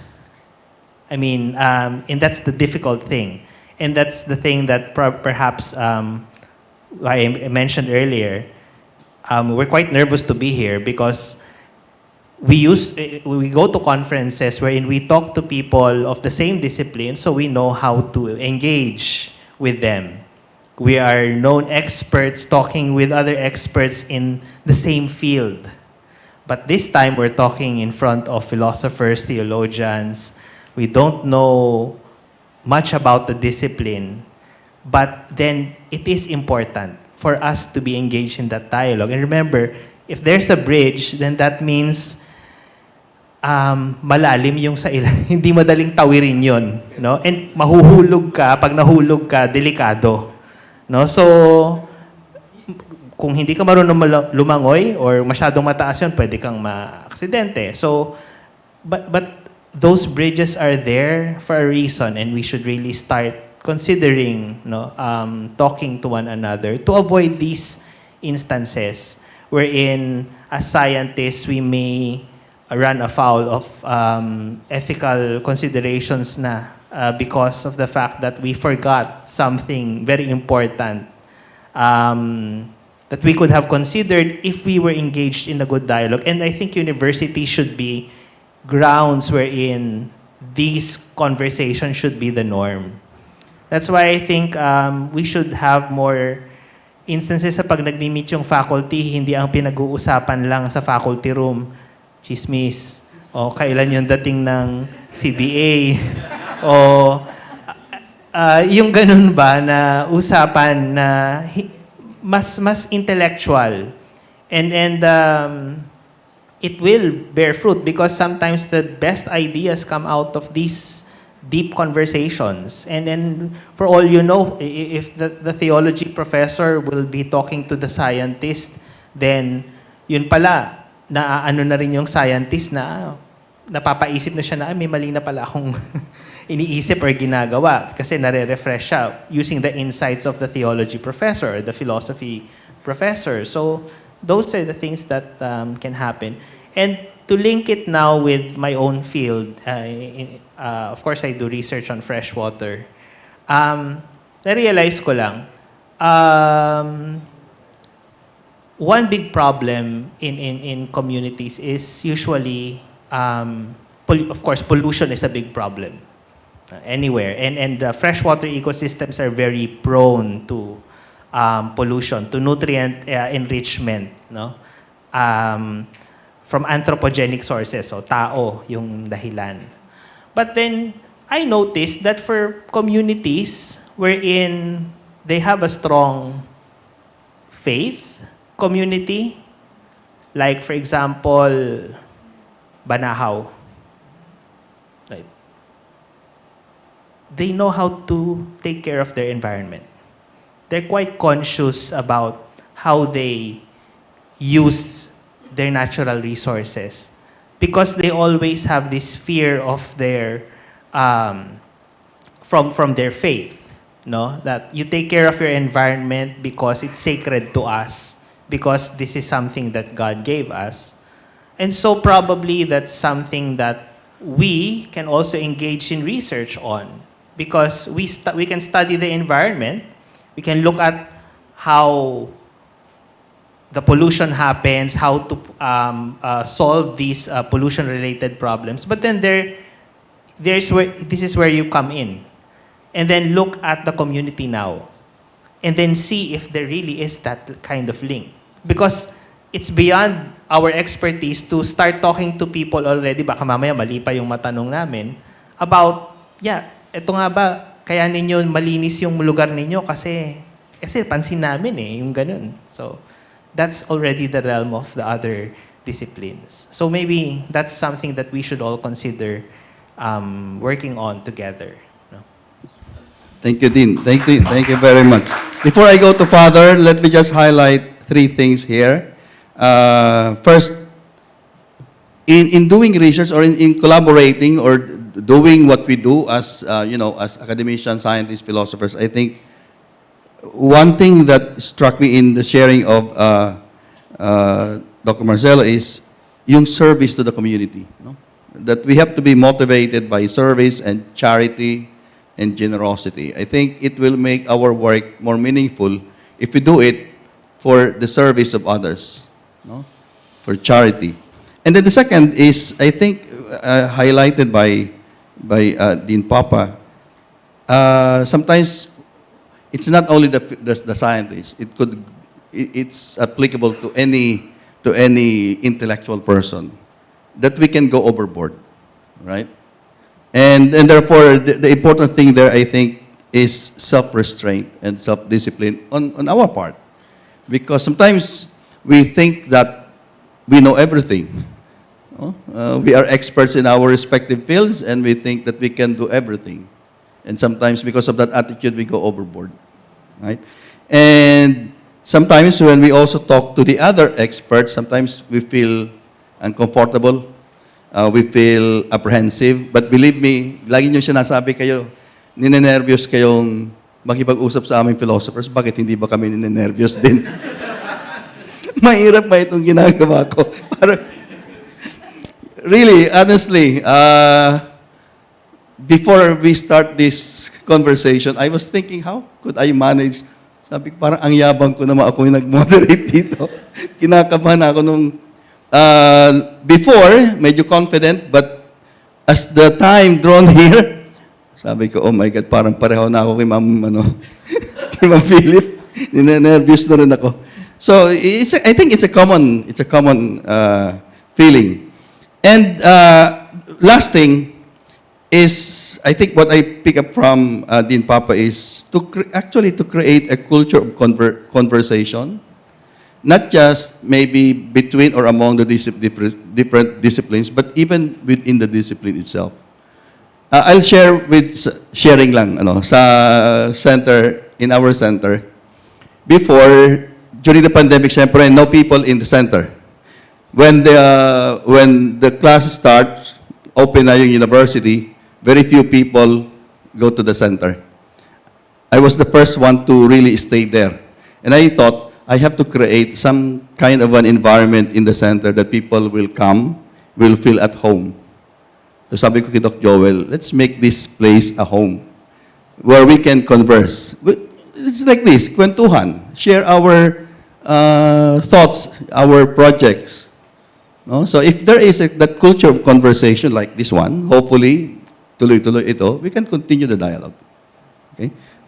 I mean, and that's the difficult thing. And that's the thing that perhaps I mentioned earlier. We're quite nervous to be here because we go to conferences wherein we talk to people of the same discipline, so we know how to engage with them. We are known experts talking with other experts in the same field. But this time, we're talking in front of philosophers, theologians. We don't know much about the discipline, but then it is important for us to be engaged in that dialogue. And remember, if there's a bridge, then that means malalim yung sa ilan. Hindi madaling tawirin yun. No? And mahuhulog ka, pag nahulog ka, delikado. No? So, kung hindi ka marunong lumangoy or masyadong mataas yun, pwede kang ma-aksidente. So, but those bridges are there for a reason, and we should really start considering, talking to one another to avoid these instances wherein, as scientists, we may run afoul of ethical considerations because of the fact that we forgot something very important that we could have considered if we were engaged in a good dialogue. And I think universities should be grounds wherein these conversations should be the norm. That's why I think we should have more instances sa pag nagmi-meet yung faculty, hindi ang pinag-uusapan lang sa faculty room, chismis, o kailan yung dating ng CBA, o yung ganun ba na usapan na mas intellectual. And it will bear fruit because sometimes the best ideas come out of these deep conversations. And then, for all you know, if the theology professor will be talking to the scientist, then yun pala, ano na rin yung scientist na napapaisip na siya na may mali na pala akong iniisip or ginagawa kasi nare-refresh siya using the insights of the theology professor or the philosophy professor. So those are the things that can happen. And to link it now with my own field, of course I do research on freshwater. Na-realize ko lang, one big problem in communities is usually, of course, pollution is a big problem anywhere. And freshwater ecosystems are very prone to pollution, to nutrient enrichment, no? From anthropogenic sources, so tao yung dahilan. But then, I noticed that for communities wherein they have a strong faith community, like for example, Banahaw, right? They know how to take care of their environment. They're quite conscious about how they use their natural resources because they always have this fear of their from their faith, no? That you take care of your environment because it's sacred to us, because this is something that God gave us. And so probably that's something that we can also engage in research on, because we can study the environment, we can look at how the pollution happens, how to solve these pollution-related problems. But then this is where you come in. And then look at the community now. And then see if there really is that kind of link. Because it's beyond our expertise to start talking to people already, baka mamaya mali pa yung matanong namin, about, eto nga ba, kaya ninyo malinis yung lugar ninyo kasi pansin namin yung ganun. So, that's already the realm of the other disciplines. So maybe that's something that we should all consider working on together. No? Thank you, Dean. Thank you very much. Before I go to Father, let me just highlight 3 things here. First, in doing research or in collaborating or doing what we do as as academicians, scientists, philosophers, I think one thing that struck me in the sharing of Dr. Marcelo is yung service to the community. No? That we have to be motivated by service and charity and generosity. I think it will make our work more meaningful if we do it for the service of others, no? For charity. And then the second is, I think, highlighted by Dean Papa, sometimes it's not only the scientists. It's applicable to any intellectual person that we can go overboard, right? And therefore, the important thing there, I think, is self-restraint and self-discipline on our part. Because sometimes we think that we know everything. No? We are experts in our respective fields, and we think that we can do everything. And sometimes, because of that attitude, we go overboard, right? And sometimes, when we also talk to the other experts, sometimes we feel uncomfortable, we feel apprehensive. But believe me, lagi niyo sinasabi kayo, ninenervyos kayong makipag-usap sa aming philosophers. Bakit hindi ba kami ninenervyos din? Mahirap ba itong ginagawa ko? Really, honestly, before we start this conversation, I was thinking, how could I manage? Sabi ko, parang ang yabang ko naman ako yung nag-moderate dito. Kinakabahan ako nung, before, medyo confident, but as the time drawn here, sabi ko, oh my God, parang pareho na ako kay kay Ma'am Philip. Ninenervyos na rin ako. So, I think it's a common feeling. And last thing, is, I think what I pick up from Dean Papa is actually to create a culture of conversation, not just maybe between or among the different disciplines, but even within the discipline itself. I'll share with sharing lang sa center, in our center. Before, during the pandemic, syempre, no people in the center. When the class starts, open na yung university, very few people go to the center. I was the first one to really stay there. And I thought, I have to create some kind of an environment in the center that people will come, will feel at home. So sabi ko kay Doc Joel, let's make this place a home where we can converse. It's like this, kwentuhan. Share our thoughts, our projects. No? So if there is that culture of conversation like this one, hopefully, tuloy-tuloy ito, we can continue the dialogue.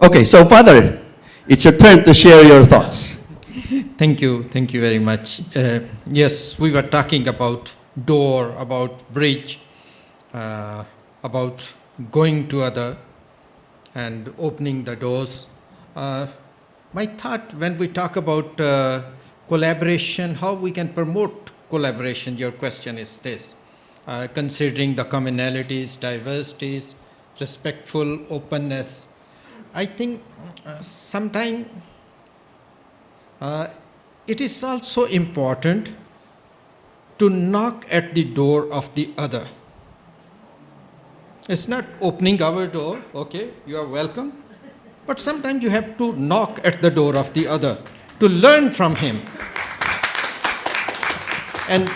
Okay, so Father, it's your turn to share your thoughts. Thank you very much. Yes, we were talking about door, about bridge, about going to other and opening the doors. My thought when we talk about collaboration, how we can promote collaboration, your question is this. Considering the commonalities, diversities, respectful openness, I think sometimes it is also important to knock at the door of the other. It's not opening our door, okay, you are welcome. But sometimes you have to knock at the door of the other to learn from him. And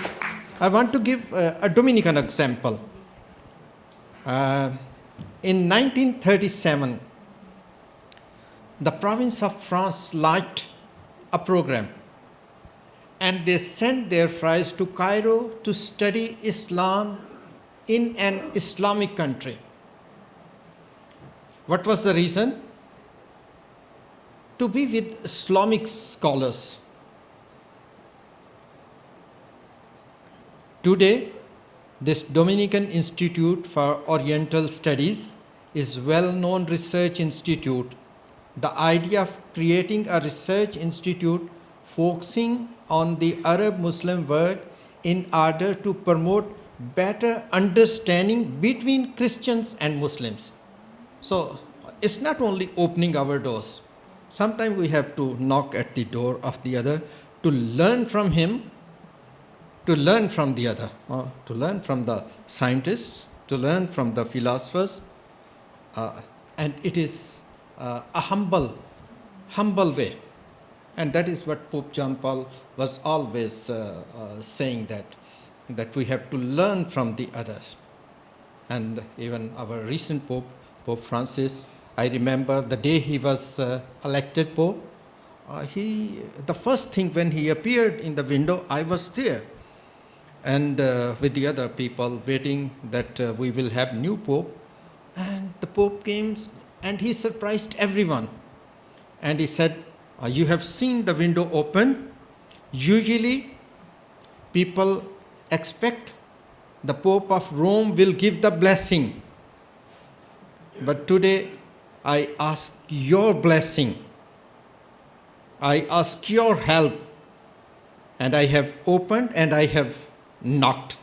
I want to give a Dominican example. In 1937, the province of France liked a program, and they sent their friars to Cairo to study Islam in an Islamic country. What was the reason? To be with Islamic scholars. Today, this Dominican Institute for Oriental Studies is a well-known research institute. The idea of creating a research institute focusing on the Arab Muslim world in order to promote better understanding between Christians and Muslims. So it's not only opening our doors. Sometimes we have to knock at the door of the other to learn from him, to learn from the other, to learn from the scientists, to learn from the philosophers. And it is a humble way. And that is what Pope John Paul was always saying, that we have to learn from the others. And even our recent Pope, Pope Francis, I remember the day he was elected Pope, the first thing when he appeared in the window, I was there. And with the other people waiting that we will have new Pope. And the Pope came and he surprised everyone. And he said, you have seen the window open. Usually people expect the Pope of Rome will give the blessing. But today I ask your blessing. I ask your help. And I have opened and I have knocked.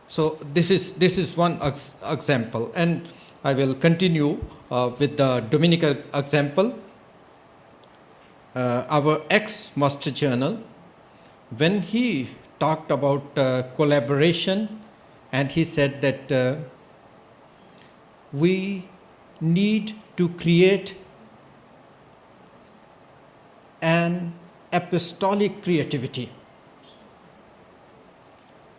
So this is one example. And I will continue with the Dominican example. Our ex-Master General, when he talked about collaboration, and he said that we need to create an apostolic creativity.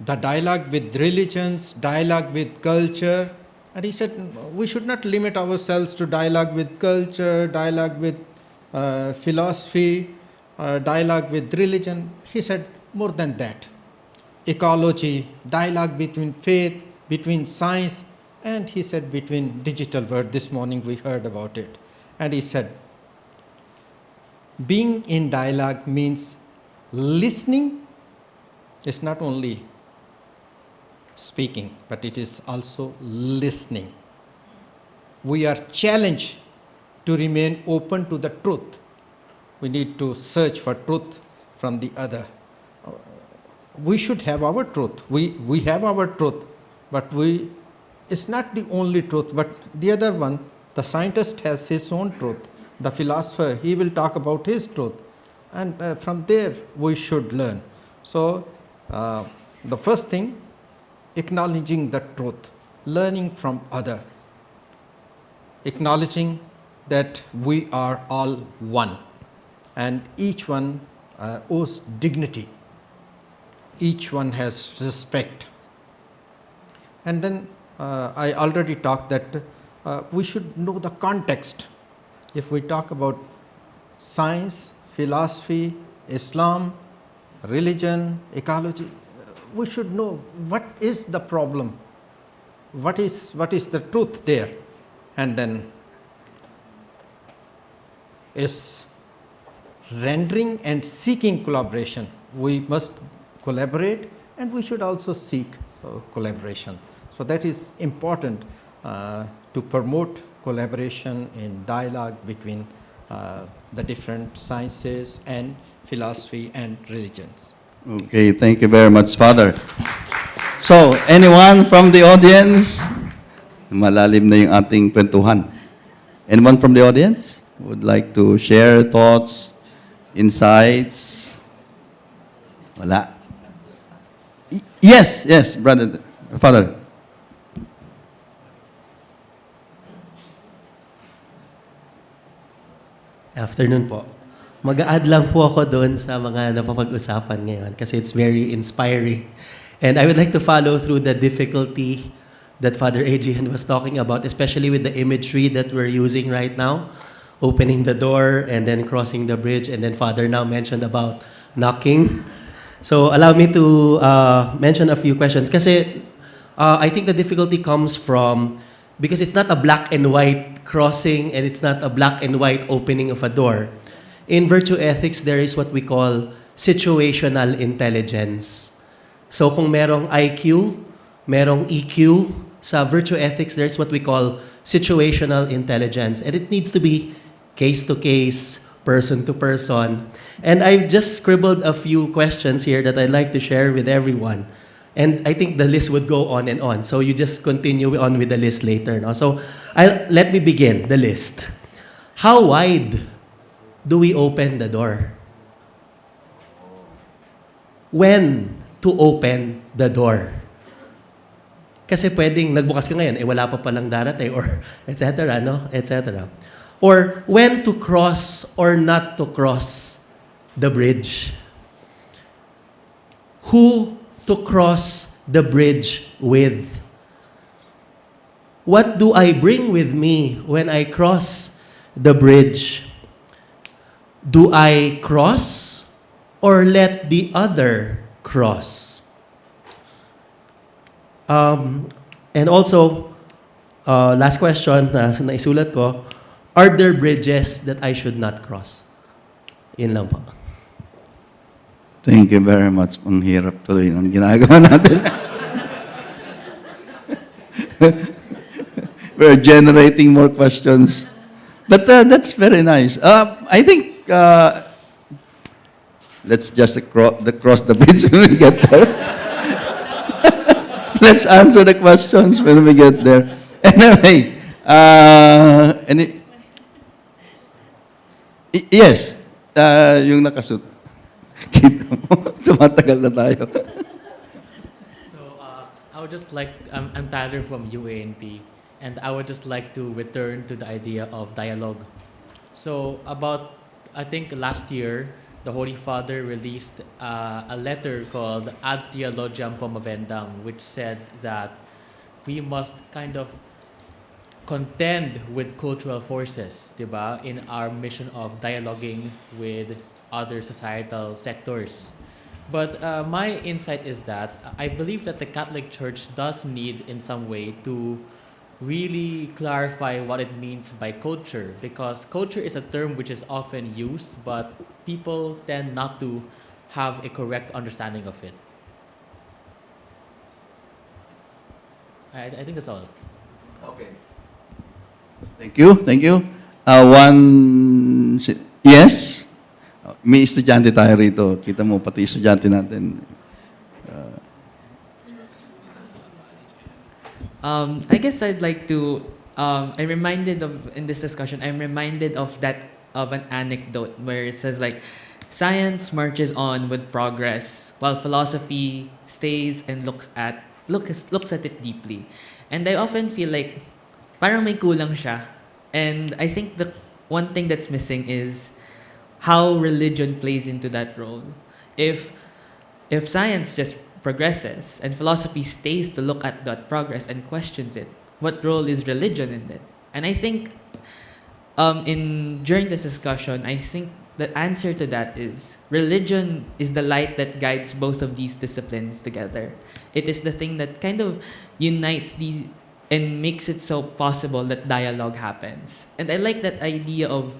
The dialogue with religions, dialogue with culture. And he said we should not limit ourselves to dialogue with culture, dialogue with philosophy, dialogue with religion. He said more than that. Ecology, dialogue between faith, between science, and he said between digital world. This morning we heard about it. And he said, being in dialogue means listening. It's not only speaking, but it is also listening. We are challenged to remain open to the truth. We need to search for truth from the other. We should have our truth. We have our truth, but it's not the only truth, but the other one, the scientist has his own truth. The philosopher, he will talk about his truth. And from there, we should learn. So, the first thing, acknowledging the truth, learning from other, acknowledging that we are all one, and each one owes dignity. Each one has respect. And then I already talked that we should know the context. If we talk about science, philosophy, Islam, religion, ecology, we should know what is the problem, what is the truth there, and then is rendering and seeking collaboration. We must collaborate, and we should also seek collaboration. So that is important to promote collaboration in dialogue between the different sciences and philosophy and religions. Okay, thank you very much, Father. So, anyone from the audience? Malalim na yung ating kwentuhan. Anyone from the audience would like to share thoughts, insights? Wala. Yes, brother, Father. Afternoon po. Mag-a-add lang po ako doon sa mga napapag-usapan ngayon kasi it's very inspiring. And I would like to follow through the difficulty that Father Adrian was talking about, especially with the imagery that we're using right now, opening the door and then crossing the bridge, and then Father now mentioned about knocking. So allow me to mention a few questions. Kasi I think the difficulty comes from, because it's not a black and white crossing and it's not a black and white opening of a door. In virtue ethics, there is what we call situational intelligence. So kung merong IQ, merong EQ, sa virtue ethics, there's what we call situational intelligence. And it needs to be case to case, person to person. And I've just scribbled a few questions here that I'd like to share with everyone. And I think the list would go on and on. So you just continue on with the list later. No? So let me begin the list. How wide do we open the door? When to open the door? Kasi pwedeng nagbukas ka ngayon, wala pa palang darating, or etc., no? Etc. Or when to cross or not to cross the bridge? Who to cross the bridge with? What do I bring with me when I cross the bridge? Do I cross or let the other cross? And also, last question na naisulat ko, are there bridges that I should not cross? Yun lang po. Thank you very much. Ang hirap tuloy ng ginagawa natin. We're generating more questions. But that's very nice. I think let's just cross the bridge when we get there. Let's answer the questions when we get there. Anyway, yes, yung nakasuit. Kita mo, tumatagal na tayo. So, I would just like, I'm Tyler from UANP, and I would just like to return to the idea of dialogue. So, I think last year, the Holy Father released a letter called Ad Theologiam Promovendam, which said that we must kind of contend with cultural forces, diba, in our mission of dialoguing with other societal sectors. But my insight is that I believe that the Catholic Church does need in some way to really clarify what it means by culture, because culture is a term which is often used, but people tend not to have a correct understanding of it. I think that's all. Okay. Thank you. Yes? May estudyante tayo rito. Kita mo, pati estudyante natin. I guess I'd like to, in this discussion, I'm reminded of an anecdote where it says like, science marches on with progress while philosophy stays and looks at it deeply. And I often feel like parang may kulang siya. And I think the one thing that's missing is how religion plays into that role. If science just progresses and philosophy stays to look at that progress and questions it, what role is religion in it? And I think during this discussion, I think the answer to that is religion is the light that guides both of these disciplines together. It is the thing that kind of unites these and makes it so possible that dialogue happens. And I like that idea of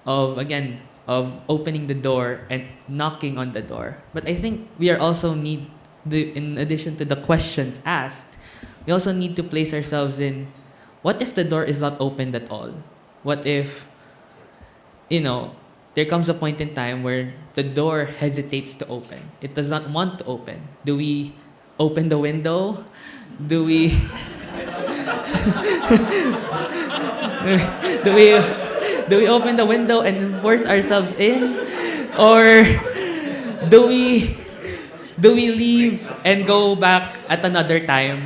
opening the door and knocking on the door. But I think we are also in addition to the questions asked, we also need to place ourselves in, what if the door is not opened at all? What if there comes a point in time where the door hesitates to open. It does not want to open. Do we open the window? Do we do we open the window and force ourselves in, or do we leave and go back at another time,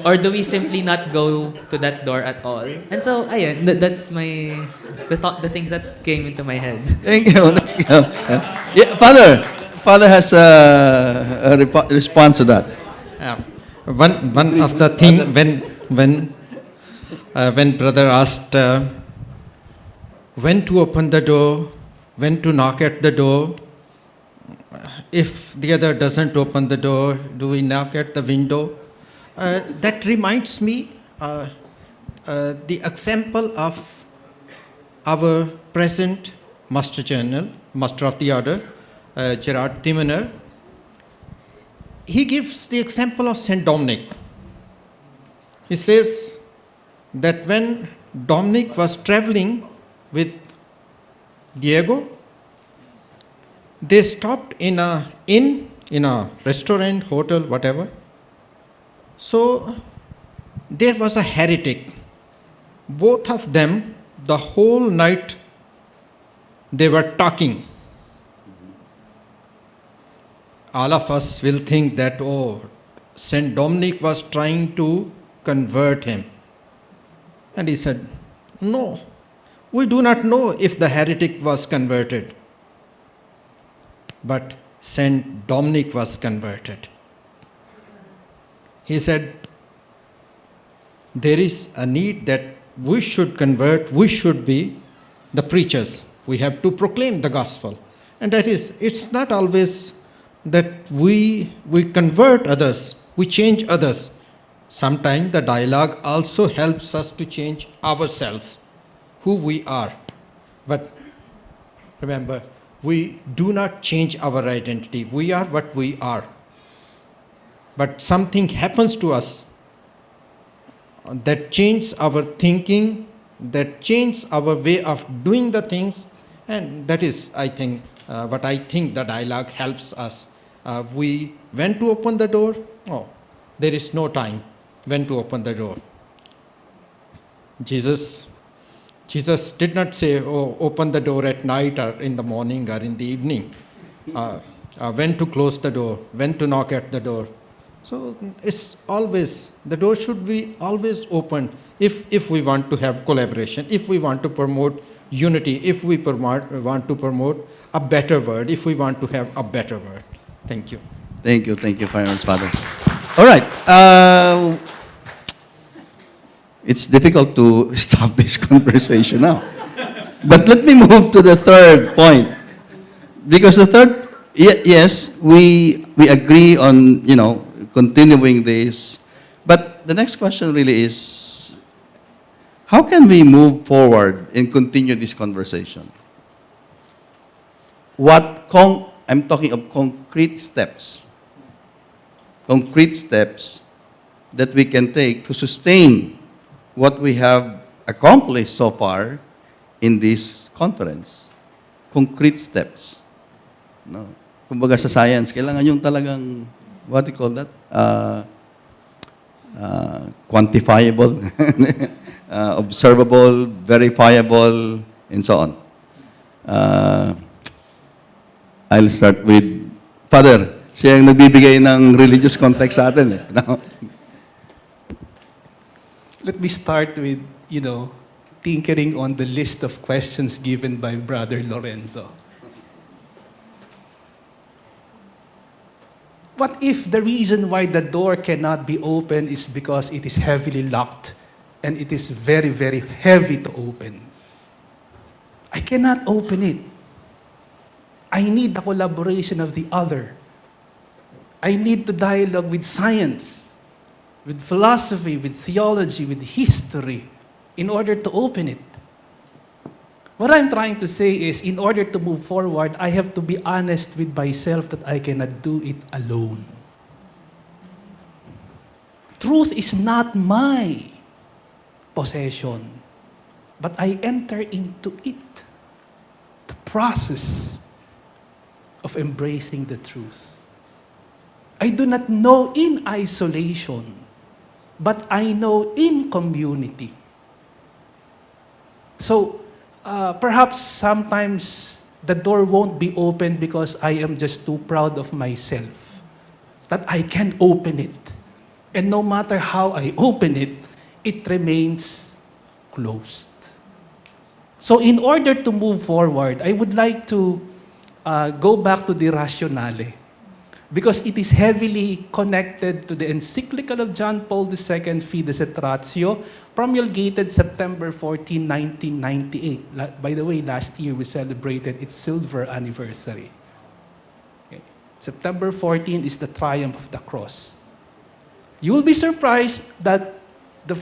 or do we simply not go to that door at all? And so, ayun, that's the things that came into my head. Thank you. Thank you. Yeah, Father has a response to that. One of the thing when brother asked when to open the door, when to knock at the door, if the other doesn't open the door, do we knock at the window? That reminds me the example of our present Master General, Master of the Order, Gerard Timoneur. He gives the example of Saint Dominic. He says that when Dominic was traveling with Diego, they stopped in a inn, in a restaurant, hotel, whatever. So there was a heretic. Both of them, the whole night, they were talking. All of us will think that, oh, Saint Dominic was trying to convert him. And he said, no, we do not know if the heretic was converted. But Saint Dominic was converted. He said, there is a need that we should convert, we should be the preachers. We have to proclaim the gospel. And that is, it's not always that we convert others, we change others. Sometimes the dialogue also helps us to change ourselves, who we are. But remember, we do not change our identity. We are what we are. But something happens to us that changes our thinking, that changes our way of doing the things, and that is, I think, what I think the dialogue helps us. We when to open the door? Oh, there is no time when to open the door. Jesus did not say, oh, open the door at night or in the morning or in the evening. When to close the door, when to knock at the door. So it's always, the door should be always open if we want to have collaboration, if we want to promote unity, if we want to promote a better word, if we want to have a better word. Thank you. Thank you, Fireman's Father. All right. It's difficult to stop this conversation now. But let me move to the third point. Because the third, yes, we agree on, continuing this. But the next question really is, how can we move forward and continue this conversation? I'm talking of concrete steps that we can take to sustain what we have accomplished so far in this conference. Concrete steps. No. Kumbaga sa science, kailangan yung talagang, what do you call that? Quantifiable, observable, verifiable, and so on. I'll start with Father. Siya yung nagbibigay ng religious context sa atin. Let me start with, tinkering on the list of questions given by Brother Lorenzo. What if the reason why the door cannot be opened is because it is heavily locked and it is very, very heavy to open? I cannot open it. I need the collaboration of the other. I need to dialogue with science, with philosophy, with theology, with history, in order to open it. What I'm trying to say is, in order to move forward, I have to be honest with myself that I cannot do it alone. Truth is not my possession, but I enter into it. process of embracing the truth. I do not know in isolation, but I know in community. So, perhaps sometimes the door won't be opened because I am just too proud of myself that I can open it. And no matter how I open it, it remains closed. So in order to move forward, I would like to go back to the rationale, because it is heavily connected to the encyclical of John Paul II, Fides et Ratio, promulgated September 14, 1998. By the way, last year we celebrated its silver anniversary. Okay. September 14 is the triumph of the cross. You will be surprised that the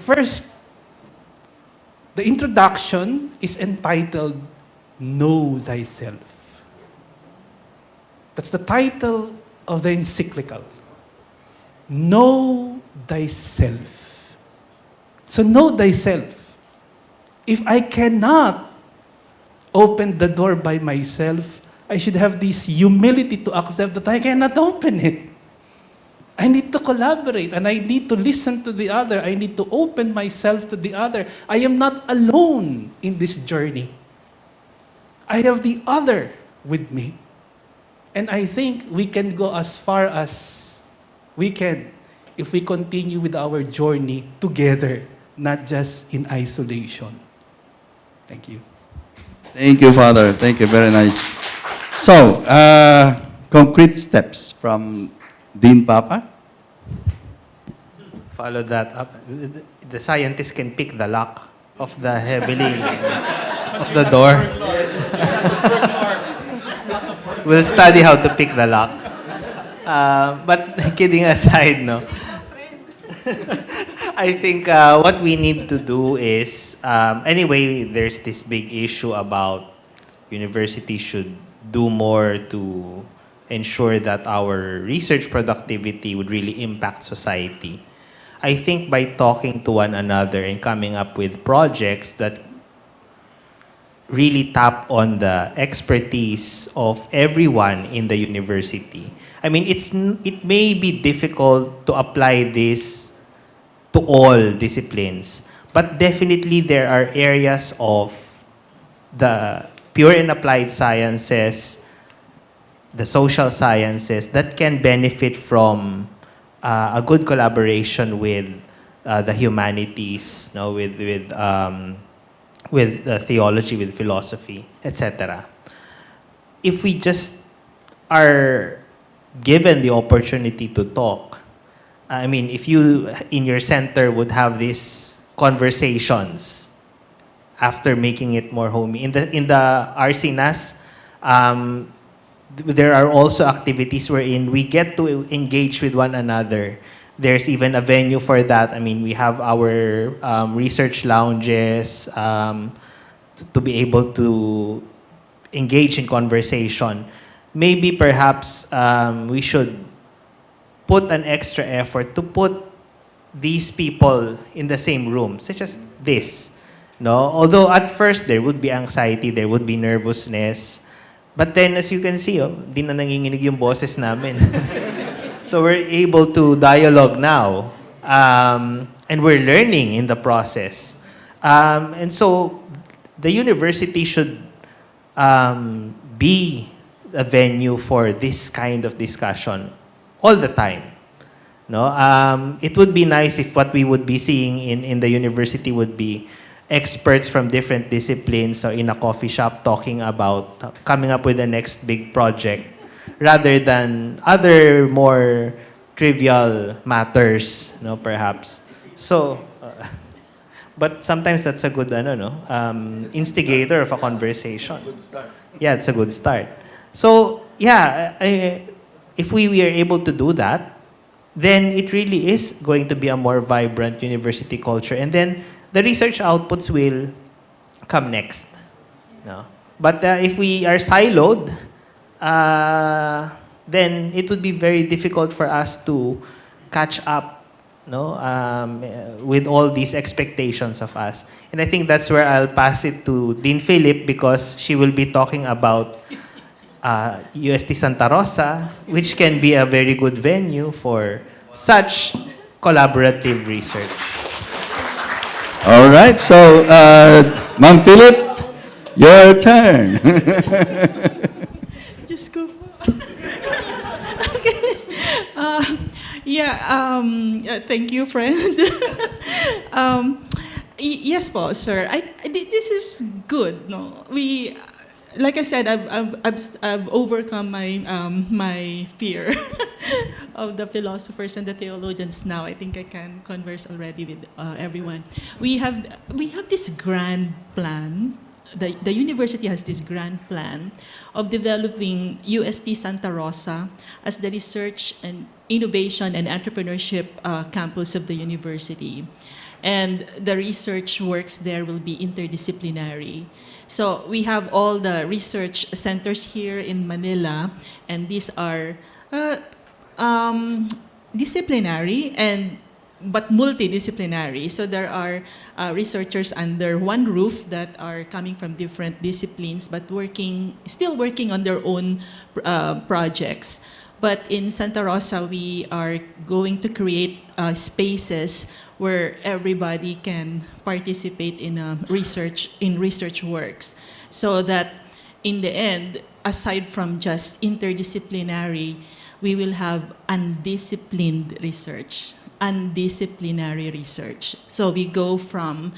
introduction is entitled, Know Thyself. That's the title of the encyclical. Know thyself. So know thyself. If I cannot open the door by myself, I should have this humility to accept that I cannot open it. I need to collaborate and I need to listen to the other. I need to open myself to the other. I am not alone in this journey. I have the other with me. And I think we can go as far as we can if we continue with our journey together, not just in isolation. Thank you. Thank you, Father. Thank you. Very nice. So, concrete steps from Dean Papa. Follow that up. The scientist can pick the lock of the heavily of the door. We'll study how to pick the lock. But kidding aside, no. I think what we need to do is, anyway, there's this big issue about universities should do more to ensure that our research productivity would really impact society. I think by talking to one another and coming up with projects that really tap on the expertise of everyone in the university. I mean, it may be difficult to apply this to all disciplines, but definitely there are areas of the pure and applied sciences, the social sciences that can benefit from a good collaboration with the humanities, no, with theology, with philosophy, etc. If we just are given the opportunity to talk, I mean, if you in your center would have these conversations after making it more homey. In the RCNAS, there are also activities wherein we get to engage with one another. There's even a venue for that. I mean, we have our research lounges to be able to engage in conversation. Maybe perhaps we should put an extra effort to put these people in the same room, such as this. No? Although at first there would be anxiety, there would be nervousness. But then as you can see, di na nanginginig yung boses namin. So we're able to dialogue now. And we're learning in the process. And so the university should be a venue for this kind of discussion all the time. No? It would be nice if what we would be seeing in the university would be experts from different disciplines, so in a coffee shop talking about coming up with the next big project, rather than other more trivial matters, no, perhaps. So, but sometimes that's a good, instigator of a conversation. Good start. Yeah, it's a good start. So, yeah, if we are able to do that, then it really is going to be a more vibrant university culture. And then the research outputs will come next. No? But if we are siloed, then it would be very difficult for us to catch up, no, with all these expectations of us. And I think that's where I'll pass it to Dean Philip, because she will be talking about UST Santa Rosa, which can be a very good venue for such collaborative research. All right, so Ma'am Philip, your turn. Diyos ko po. Okay. Thank you, friend. Yes po, sir. This is good. No, like I said, I've overcome my fear of the philosophers and the theologians. Now I think I can converse already with everyone. We have this grand plan. The university has this grand plan of developing UST Santa Rosa as the research and innovation and entrepreneurship campus of the university. And the research works there will be interdisciplinary. So we have all the research centers here in Manila, and these are disciplinary but multidisciplinary. So there are researchers under one roof that are coming from different disciplines, but still working on their own projects. But in Santa Rosa, we are going to create spaces where everybody can participate in research works, so that in the end, aside from just interdisciplinary, we will have undisciplinary research. So we go from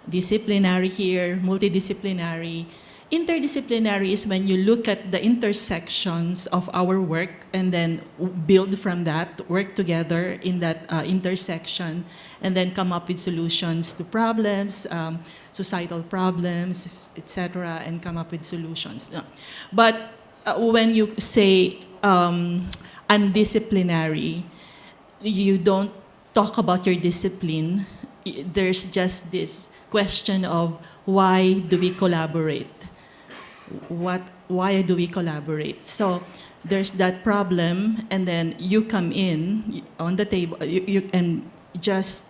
disciplinary here, multidisciplinary. Interdisciplinary is when you look at the intersections of our work and then build from that, work together in that intersection, and then come up with solutions to problems, societal problems, etc., and come up with solutions. No. But when you say undisciplinary, you don't talk about your discipline. There's just this question of why do we collaborate? Why do we collaborate? So there's that problem, and then you come in on the table, and just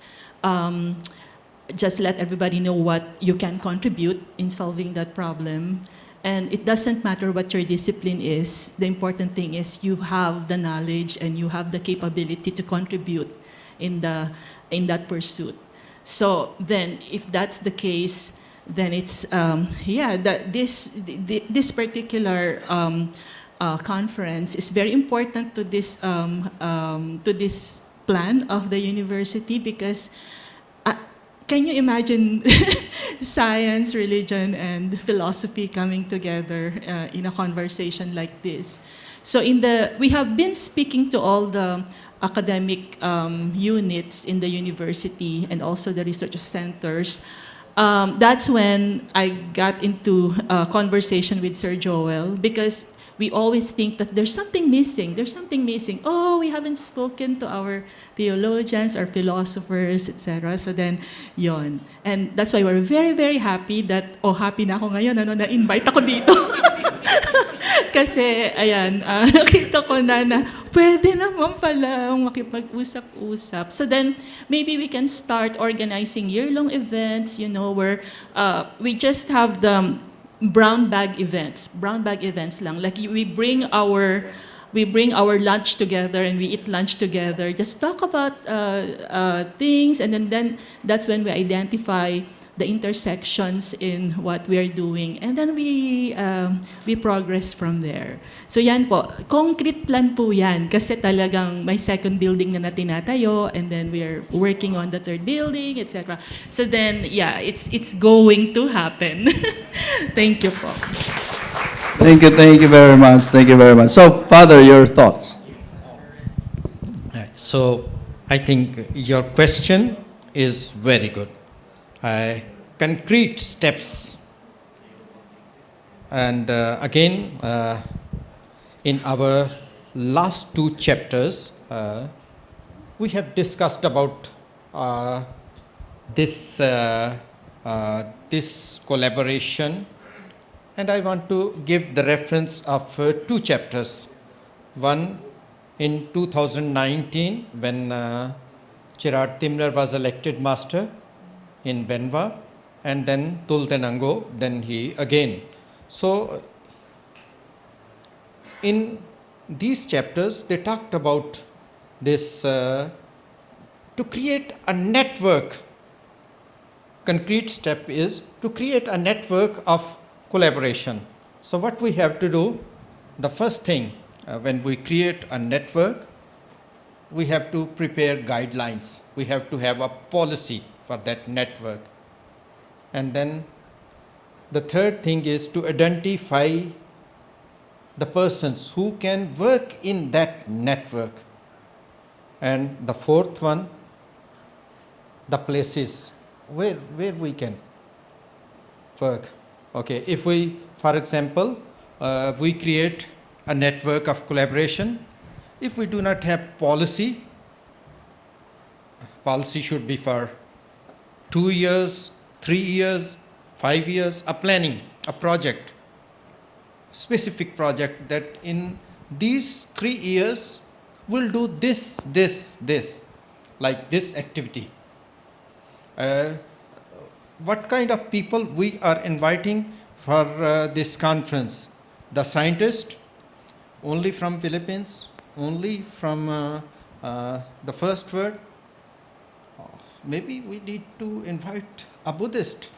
let everybody know what you can contribute in solving that problem. And it doesn't matter what your discipline is. The important thing is you have the knowledge and you have the capability to contribute in that pursuit. So then, if that's the case, then it's this particular conference is very important to this plan of the university, because can you imagine science, religion, and philosophy coming together in a conversation like this? So we have been speaking to all the academic units in the university and also the research centers. That's when I got into a conversation with Sir Joel, because we always think that there's something missing. Oh, we haven't spoken to our theologians, our philosophers, etc. So then, yon. And that's why we're very, very happy that, happy na ako ngayon, na-invite ako dito. Kasi, ayan, nakita ko na pwede naman pala makipag-usap-usap. So then, maybe we can start organizing year-long events, where we just have the brown bag events lang. Like we bring our lunch together and we eat lunch together. Just talk about things, and then that's when we identify the intersections in what we are doing, and then we progress from there. So yan po, concrete plan po yan, kasi talagang may second building na tinatayo, and then we are working on the third building, etc. So then, yeah, it's going to happen. Thank you po. Thank you very much. So, Father, your thoughts? So, I think your question is very good. Concrete steps. And again, in our last two chapters, we have discussed about this collaboration, and I want to give the reference of two chapters. One in 2019, when Chirag Timner was elected master in Benva, and then Tultenango, then he again. So in these chapters, they talked about this to create a network. Concrete step is to create a network of collaboration. So what we have to do, the first thing, when we create a network, we have to prepare guidelines. We have to have a policy for that network. And then the third thing is to identify the persons who can work in that network. And the fourth one, the places where we can work. Okay, if we, for example, we create a network of collaboration, if we do not have policy should be for 2 years, 3 years, 5 years, a planning, a project, specific project that in these 3 years we'll do this, like this activity. What kind of people we are inviting for this conference? The scientist, only from Philippines, only from the first world. Maybe we need to invite a Buddhist.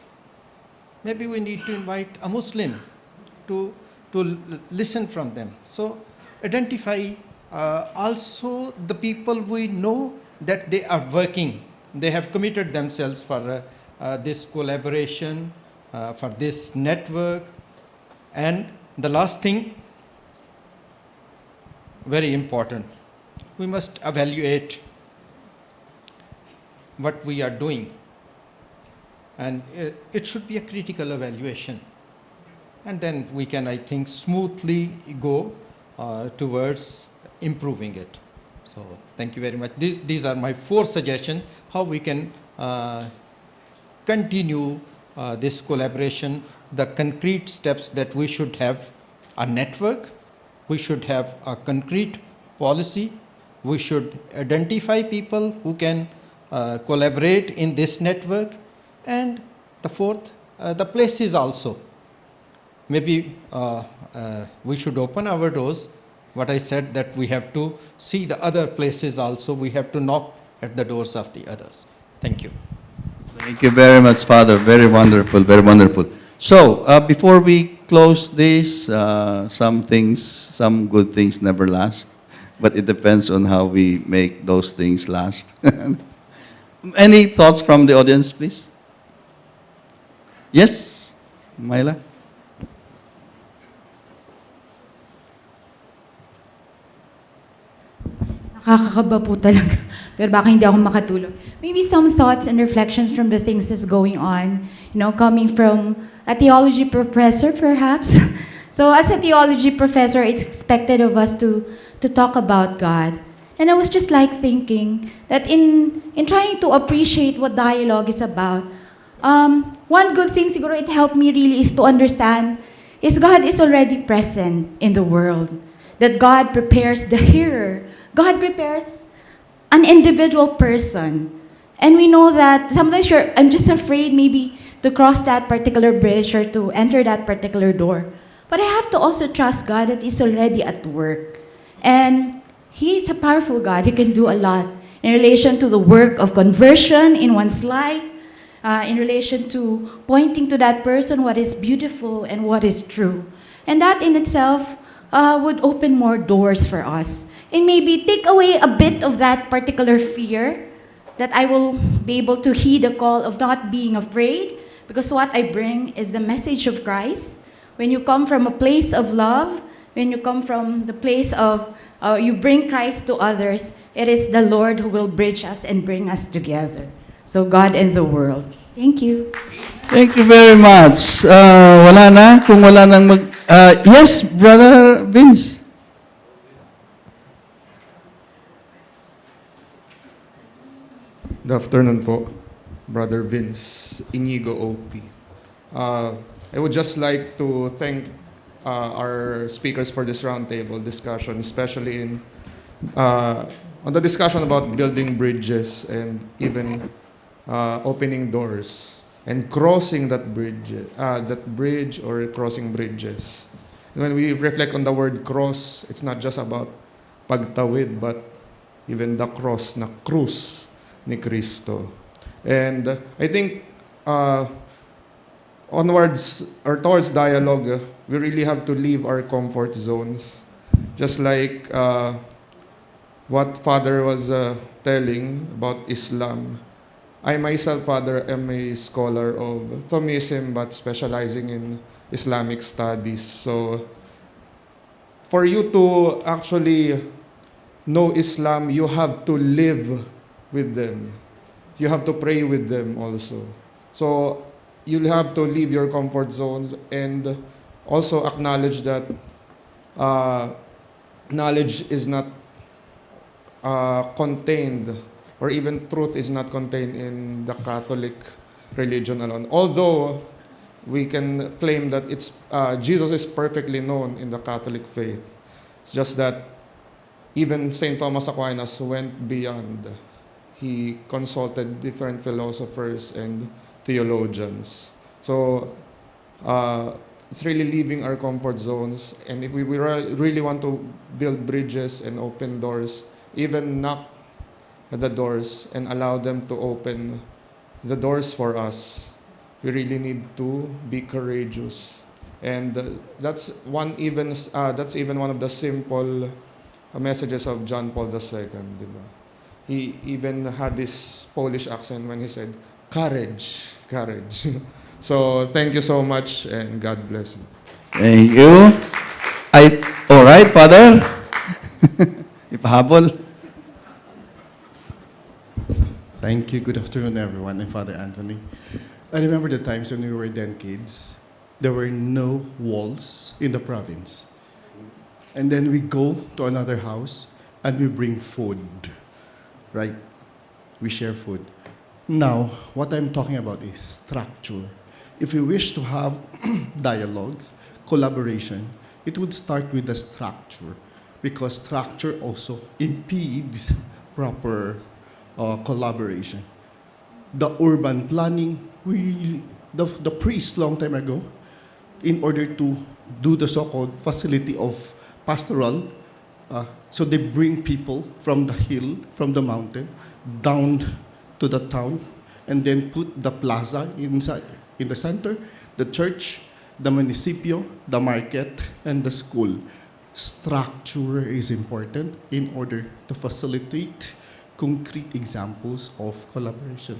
Maybe we need to invite a Muslim to listen from them. So identify also the people we know that they are working. They have committed themselves for this collaboration, for this network. And the last thing, very important, we must evaluate what we are doing. And it should be a critical evaluation. And then we can, I think, smoothly go towards improving it. So thank you very much. These are my 4 suggestions how we can continue this collaboration, the concrete steps that we should have a network, we should have a concrete policy, we should identify people who can collaborate in this network, and the fourth, the places also. Maybe we should open our doors. What I said, that we have to see the other places also. We have to knock at the doors of the others. Thank you. Thank you very much, Father. Very wonderful, very wonderful. So, before we close this, some good things never last, but it depends on how we make those things last. Any thoughts from the audience, please? Yes, Myla? Nakakakaba po talaga. Pero baka hindi ako makatulog. Maybe some thoughts and reflections from the things that's going on, coming from a theology professor, perhaps. So as a theology professor, it's expected of us to talk about God. And I was just thinking that in trying to appreciate what dialogue is about, one good thing siguro it helped me really is to understand is God is already present in the world. That God prepares the hearer. God prepares an individual person. And we know that sometimes I'm just afraid maybe to cross that particular bridge or to enter that particular door. But I have to also trust God that He's already at work. And He is a powerful God. He can do a lot in relation to the work of conversion in one's life, in relation to pointing to that person what is beautiful and what is true. And that in itself would open more doors for us. And maybe take away a bit of that particular fear that I will be able to heed the call of not being afraid, because what I bring is the message of Christ. When you come from a place of love, when you come from the place of you bring Christ to others, it is the Lord who will bridge us and bring us together. So God and the world. Thank you. Thank you very much. Wala na? Kung wala nang yes, Brother Vince. Good afternoon po, Brother Vince, Inigo OP. I would just like to thank our speakers for this roundtable discussion, especially on the discussion about building bridges and even opening doors and crossing that bridge or crossing bridges. When we reflect on the word cross, it's not just about pagtawid, but even the cross na krus ni Cristo. And I think onwards or towards dialogue, we really have to leave our comfort zones. Just like what Father was telling about Islam. I myself, Father, am a scholar of Thomism, but specializing in Islamic studies. So for you to actually know Islam, you have to live with them. You have to pray with them also. So you'll have to leave your comfort zones and also acknowledge that knowledge is not contained, or even truth is not contained in the Catholic religion alone. Although we can claim that Jesus is perfectly known in the Catholic faith. It's just that even St. Thomas Aquinas went beyond. He consulted different philosophers and theologians. So it's really leaving our comfort zones. And if we really want to build bridges and open doors, even knock at the doors and allow them to open the doors for us, we really need to be courageous. And that's even one of the simple messages of John Paul II. Diba? He even had this Polish accent when he said, "Courage, courage." So thank you so much, and God bless you. Thank you. All right, Father. Ipahabol. Thank you. Good afternoon, everyone. I'm Father Anthony. I remember the times when we were then kids. There were no walls in the province. And then we go to another house and we bring food, right? We share food. Now, what I'm talking about is structure. If we wish to have dialogue, collaboration, it would start with the structure, because structure also impedes proper collaboration. The urban planning, the priest long time ago, in order to do the so-called facility of pastoral, so they bring people from the hill, from the mountain, down to the town, and then put the plaza inside, in the center, the church, the municipio, the market, and the school. Structure is important in order to facilitate concrete examples of collaboration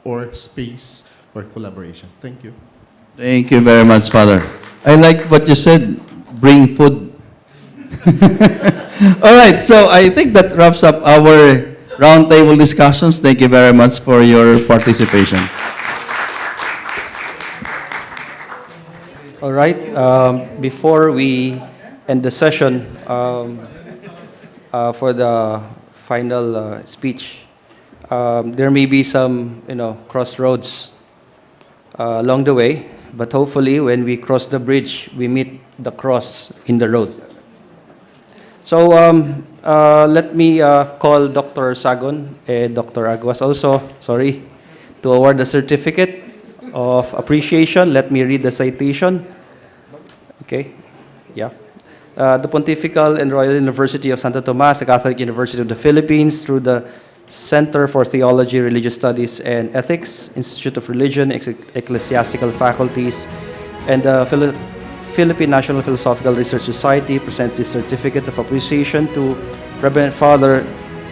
or space for collaboration. Thank you. Thank you very much, Father. I like what you said, bring food. All right, so I think that wraps up our roundtable discussions. Thank you very much for your participation. All right, before we end the session, for the final speech, there may be some, crossroads along the way, but hopefully when we cross the bridge, we meet the cross in the road. So let me call Dr. Sagon and Dr. Aguas also, to award the certificate of appreciation. Let me read the citation. Okay, yeah. The Pontifical and Royal University of Santo Tomas, a Catholic University of the Philippines, through the Center for Theology, Religious Studies, and Ethics, Institute of Religion, Ecclesiastical Faculties, and the Philippine National Philosophical Research Society presents this certificate of appreciation to Reverend Father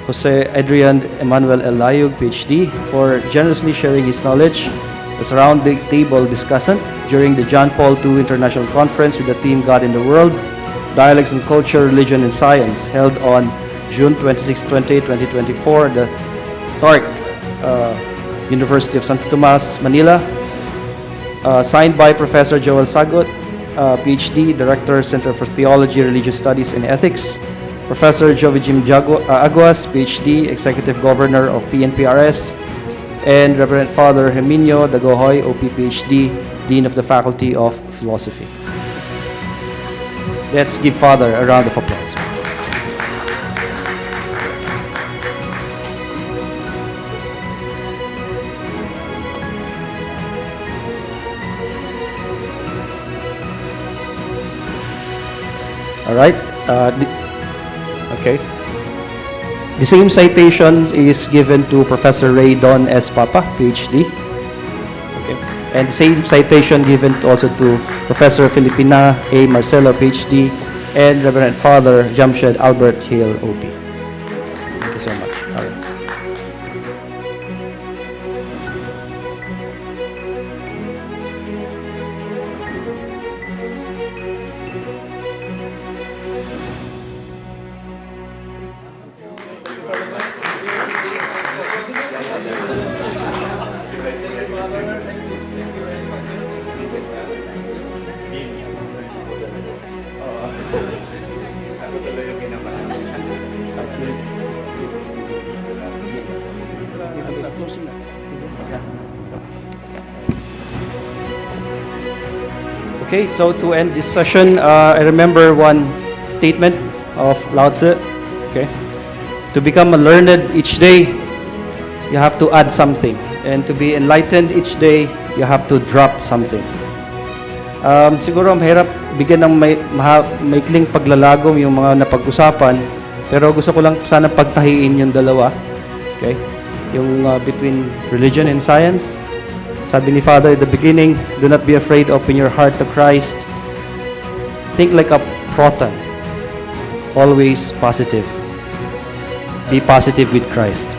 Jose Adriand Emmanuel Layug, PhD, for generously sharing his knowledge as a roundtable discussant during the John Paul II International Conference with the theme God in the World, Dialects and Culture, Religion and Science, held on June 26, 2024, the TARC, University of Santo Tomas, Manila. Signed by Professor Joel Sagot, PhD, Director, Center for Theology, Religious Studies, and Ethics. Professor Jove Jim Aguas, PhD, Executive Governor of PNPRS. And Reverend Father Herminio Dagohoy, OP, PhD, Dean of the Faculty of Philosophy. Let's give Father a round of applause. All right? Okay. The same citation is given to Professor Rey Donne Papa, PhD. Okay. And the same citation given also to Professor Philippina A. Marcelo, PhD, and Reverend Father Jamshed Albert Gill, OP. Thank you so much. All right. Okay, so to end this session, I remember one statement of Lao Tzu. Okay, to become learned each day, you have to add something, and to be enlightened each day, you have to drop something. Siguro mahirap bigyan ng maikling paglalagom yung mga napag-usapan, pero gusto ko lang sana pagtahiin yung dalawa. Okay, yung between religion and science. Sabi ni Father at the beginning, do not be afraid, open your heart to Christ. Think like a proton. Always positive. Be positive with Christ.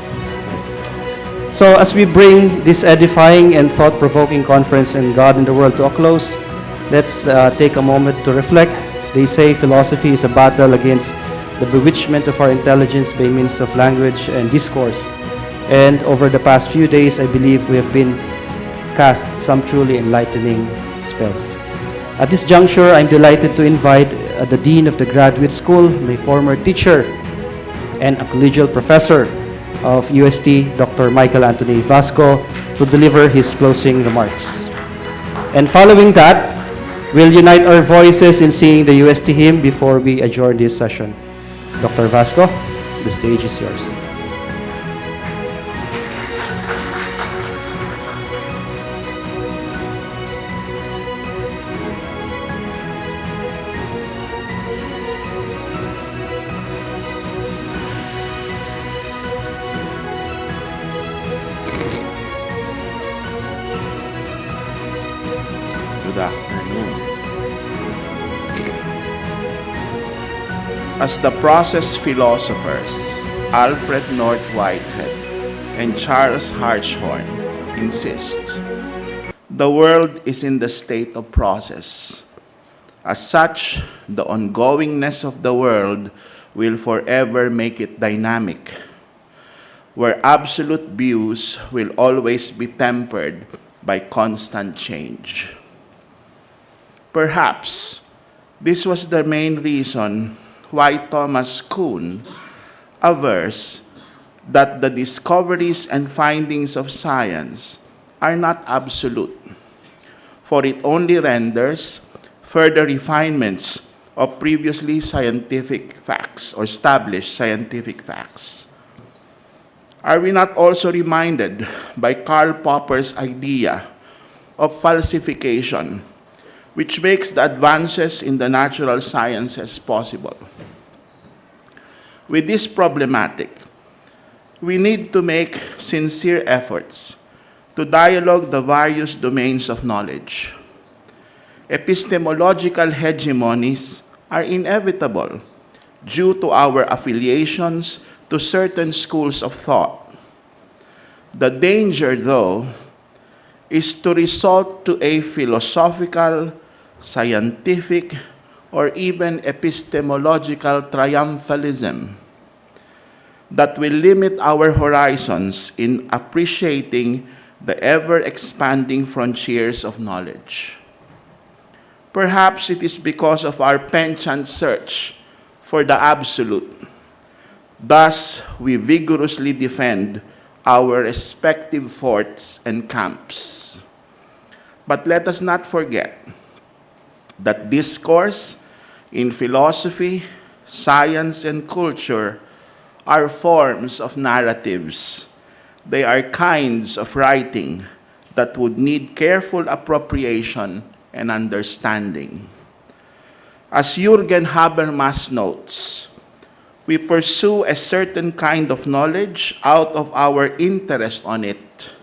So as we bring this edifying and thought-provoking conference in God and the World to a close, let's take a moment to reflect. They say philosophy is a battle against the bewitchment of our intelligence by means of language and discourse. And over the past few days, I believe we have been cast some truly enlightening spells. At this juncture, I'm delighted to invite the Dean of the Graduate School, my former teacher and a collegial professor of UST, Dr. Michael Anthony Vasco, to deliver his closing remarks. And following that, we'll unite our voices in singing the UST hymn before we adjourn this session. Dr. Vasco, the stage is yours. Good afternoon. As the process philosophers Alfred North Whitehead and Charles Hartshorne insist, the world is in the state of process. As such, the ongoingness of the world will forever make it dynamic, where absolute views will always be tempered by constant change. Perhaps this was the main reason why Thomas Kuhn avers that the discoveries and findings of science are not absolute, for it only renders further refinements of previously scientific facts or established scientific facts. Are we not also reminded by Karl Popper's idea of falsification, which makes the advances in the natural sciences possible? With this problematic, we need to make sincere efforts to dialogue the various domains of knowledge. Epistemological hegemonies are inevitable due to our affiliations to certain schools of thought. The danger, though, is to resort to a philosophical, scientific, or even epistemological triumphalism that will limit our horizons in appreciating the ever-expanding frontiers of knowledge. Perhaps it is because of our penchant search for the absolute. Thus, we vigorously defend our respective forts and camps. But let us not forget that discourse in philosophy, science, and culture are forms of narratives. They are kinds of writing that would need careful appropriation and understanding. As Jürgen Habermas notes, we pursue a certain kind of knowledge out of our interest on it.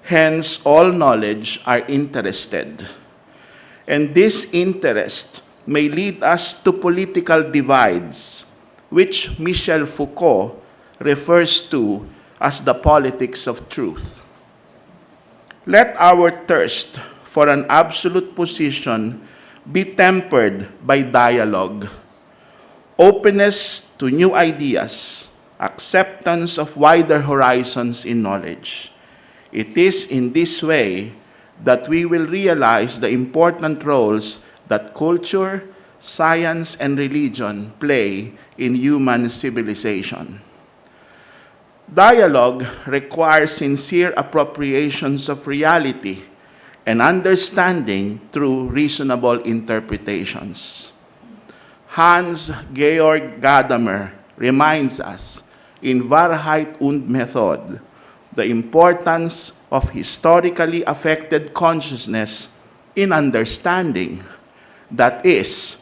Hence, all knowledge are interested. And this interest may lead us to political divides, which Michel Foucault refers to as the politics of truth. Let our thirst for an absolute position be tempered by dialogue, openness to new ideas, acceptance of wider horizons in knowledge. It is in this way that we will realize the important roles that culture, science, and religion play in human civilization. Dialogue requires sincere appropriations of reality and understanding through reasonable interpretations. Hans-Georg Gadamer reminds us in Wahrheit und Method the importance of historically affected consciousness in understanding, that is,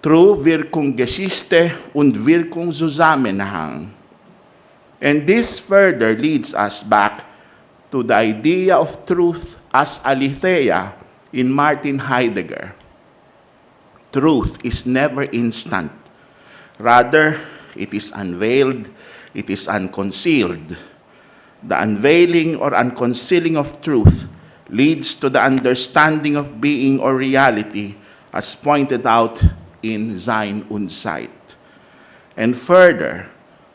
through Wirkungsgeschichte und Wirkungszusammenhang. And this further leads us back to the idea of truth as aletheia in Martin Heidegger. Truth is never instant. Rather, it is unveiled, it is unconcealed. The unveiling or unconcealing of truth leads to the understanding of being or reality, as pointed out in Sein und Zeit. And further,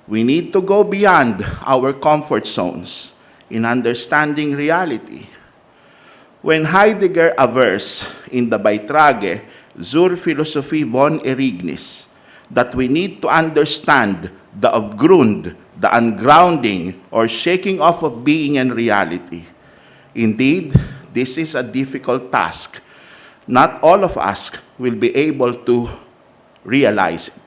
we need to go beyond our comfort zones in understanding reality. When Heidegger avers in the Beitrage zur Philosophie von Erignis that we need to understand the Abgrund, the ungrounding or shaking off of being and reality, indeed, this is a difficult task. Not all of us will be able to realize it.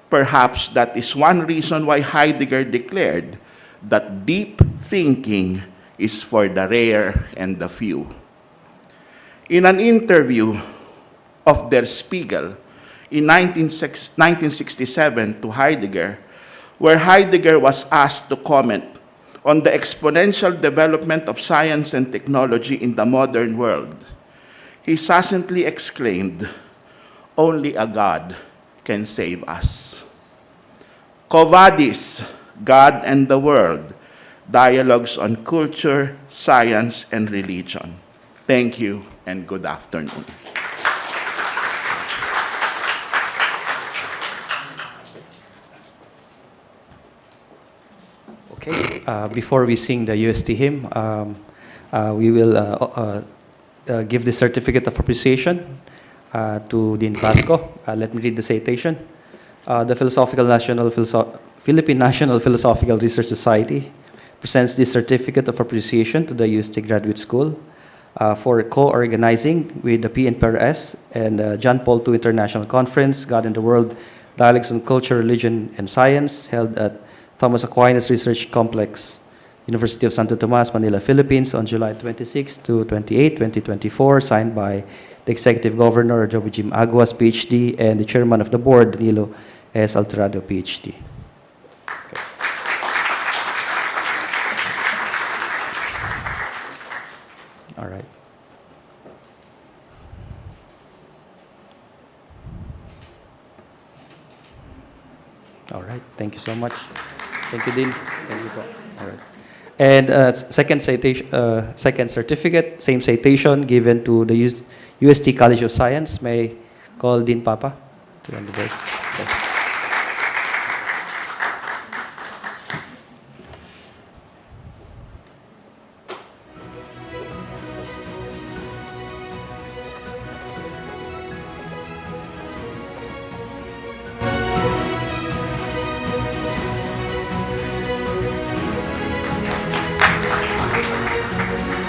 Perhaps that is one reason why Heidegger declared that deep thinking is for the rare and the few. In an interview of Der Spiegel in 1967 to Heidegger, where Heidegger was asked to comment on the exponential development of science and technology in the modern world, he succinctly exclaimed, "Only a God can save us." Quo Vadis, God and the World, Dialogues on Culture, Science, and Religion. Thank you and good afternoon. Okay, before we sing the UST hymn, we will give the certificate of appreciation to Dean Vasco. Let me read the citation. The Philippine National Philosophical Research Society presents this certificate of appreciation to the UST Graduate School for co-organizing with the PNPRS and John Paul II International Conference, God and the World, Dialogues on Culture, Religion, and Science, held at Thomas Aquinas Research Complex, University of Santo Tomas, Manila, Philippines, on July 26 to 28, 2024, signed by the Executive Governor, Jove Jim Aguas, PhD, and the Chairman of the Board, Danilo S. Alterado, PhD. All right. All right. Thank you so much. Thank you, Dean. Thank you. All right. And second citation, second certificate, same citation given to the UST College of Science. May I call Dean Papa to run the break? Okay.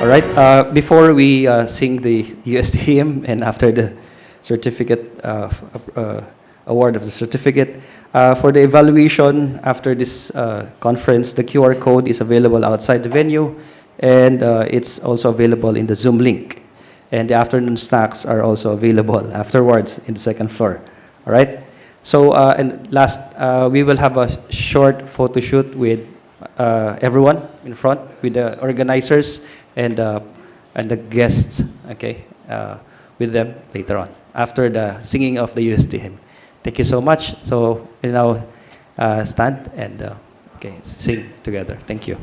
All right, before we sing the UST hymn and after the certificate, award of the certificate, for the evaluation after this conference, the QR code is available outside the venue, and it's also available in the Zoom link. and the afternoon snacks are also available afterwards in the second floor. All right? So, and last, we will have a short photo shoot with everyone in front, with the organizers and the guests, okay, with them later on, after the singing of the UST hymn. Thank you so much. So, we now stand and okay, sing together. Thank you.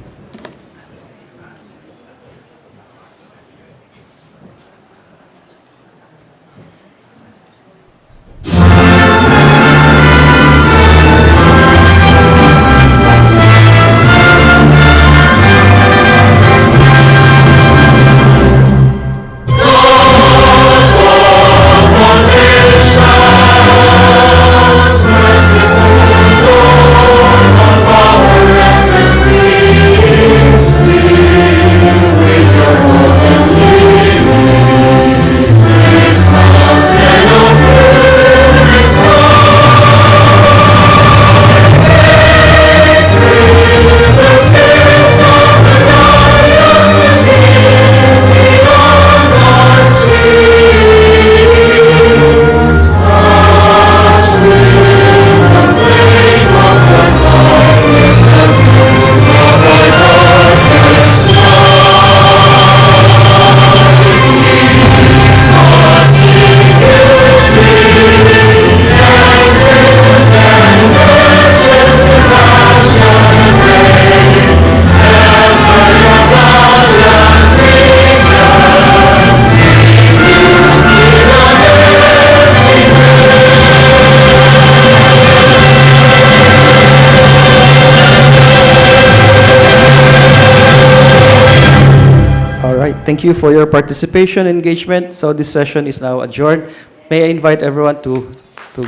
Thank you for your participation and engagement. So this session is now adjourned. May I invite everyone to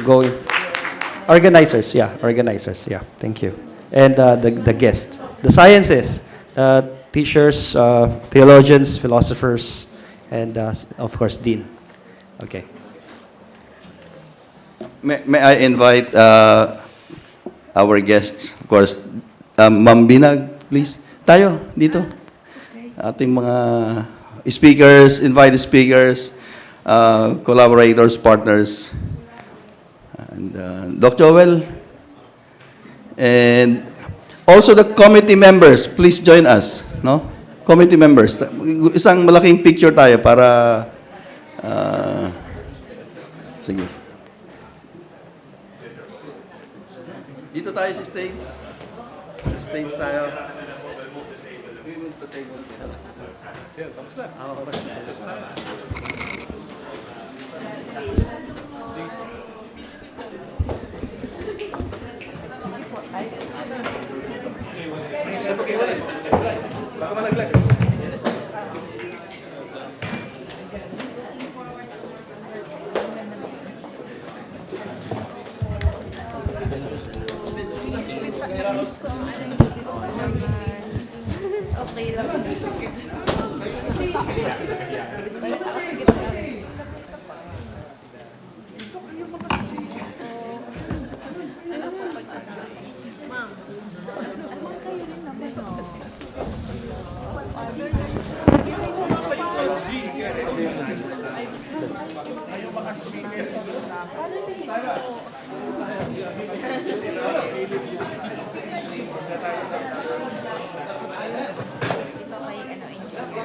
go in. Organizers, yeah, thank you. And the guests, the sciences, teachers, theologians, philosophers, and of course, Dean. Okay. May I invite our guests, of course, Ma'am Binag, please. Tayo, dito. Ating mga speakers, invited speakers, collaborators, partners, and Dr. Joel, and also the committee members, please join us, no? Committee members, isang malaking picture tayo para, sige. Dito tayo sa stage. Stage tayo. Baka malaglag. Okay lang. Ayaw mga speakers.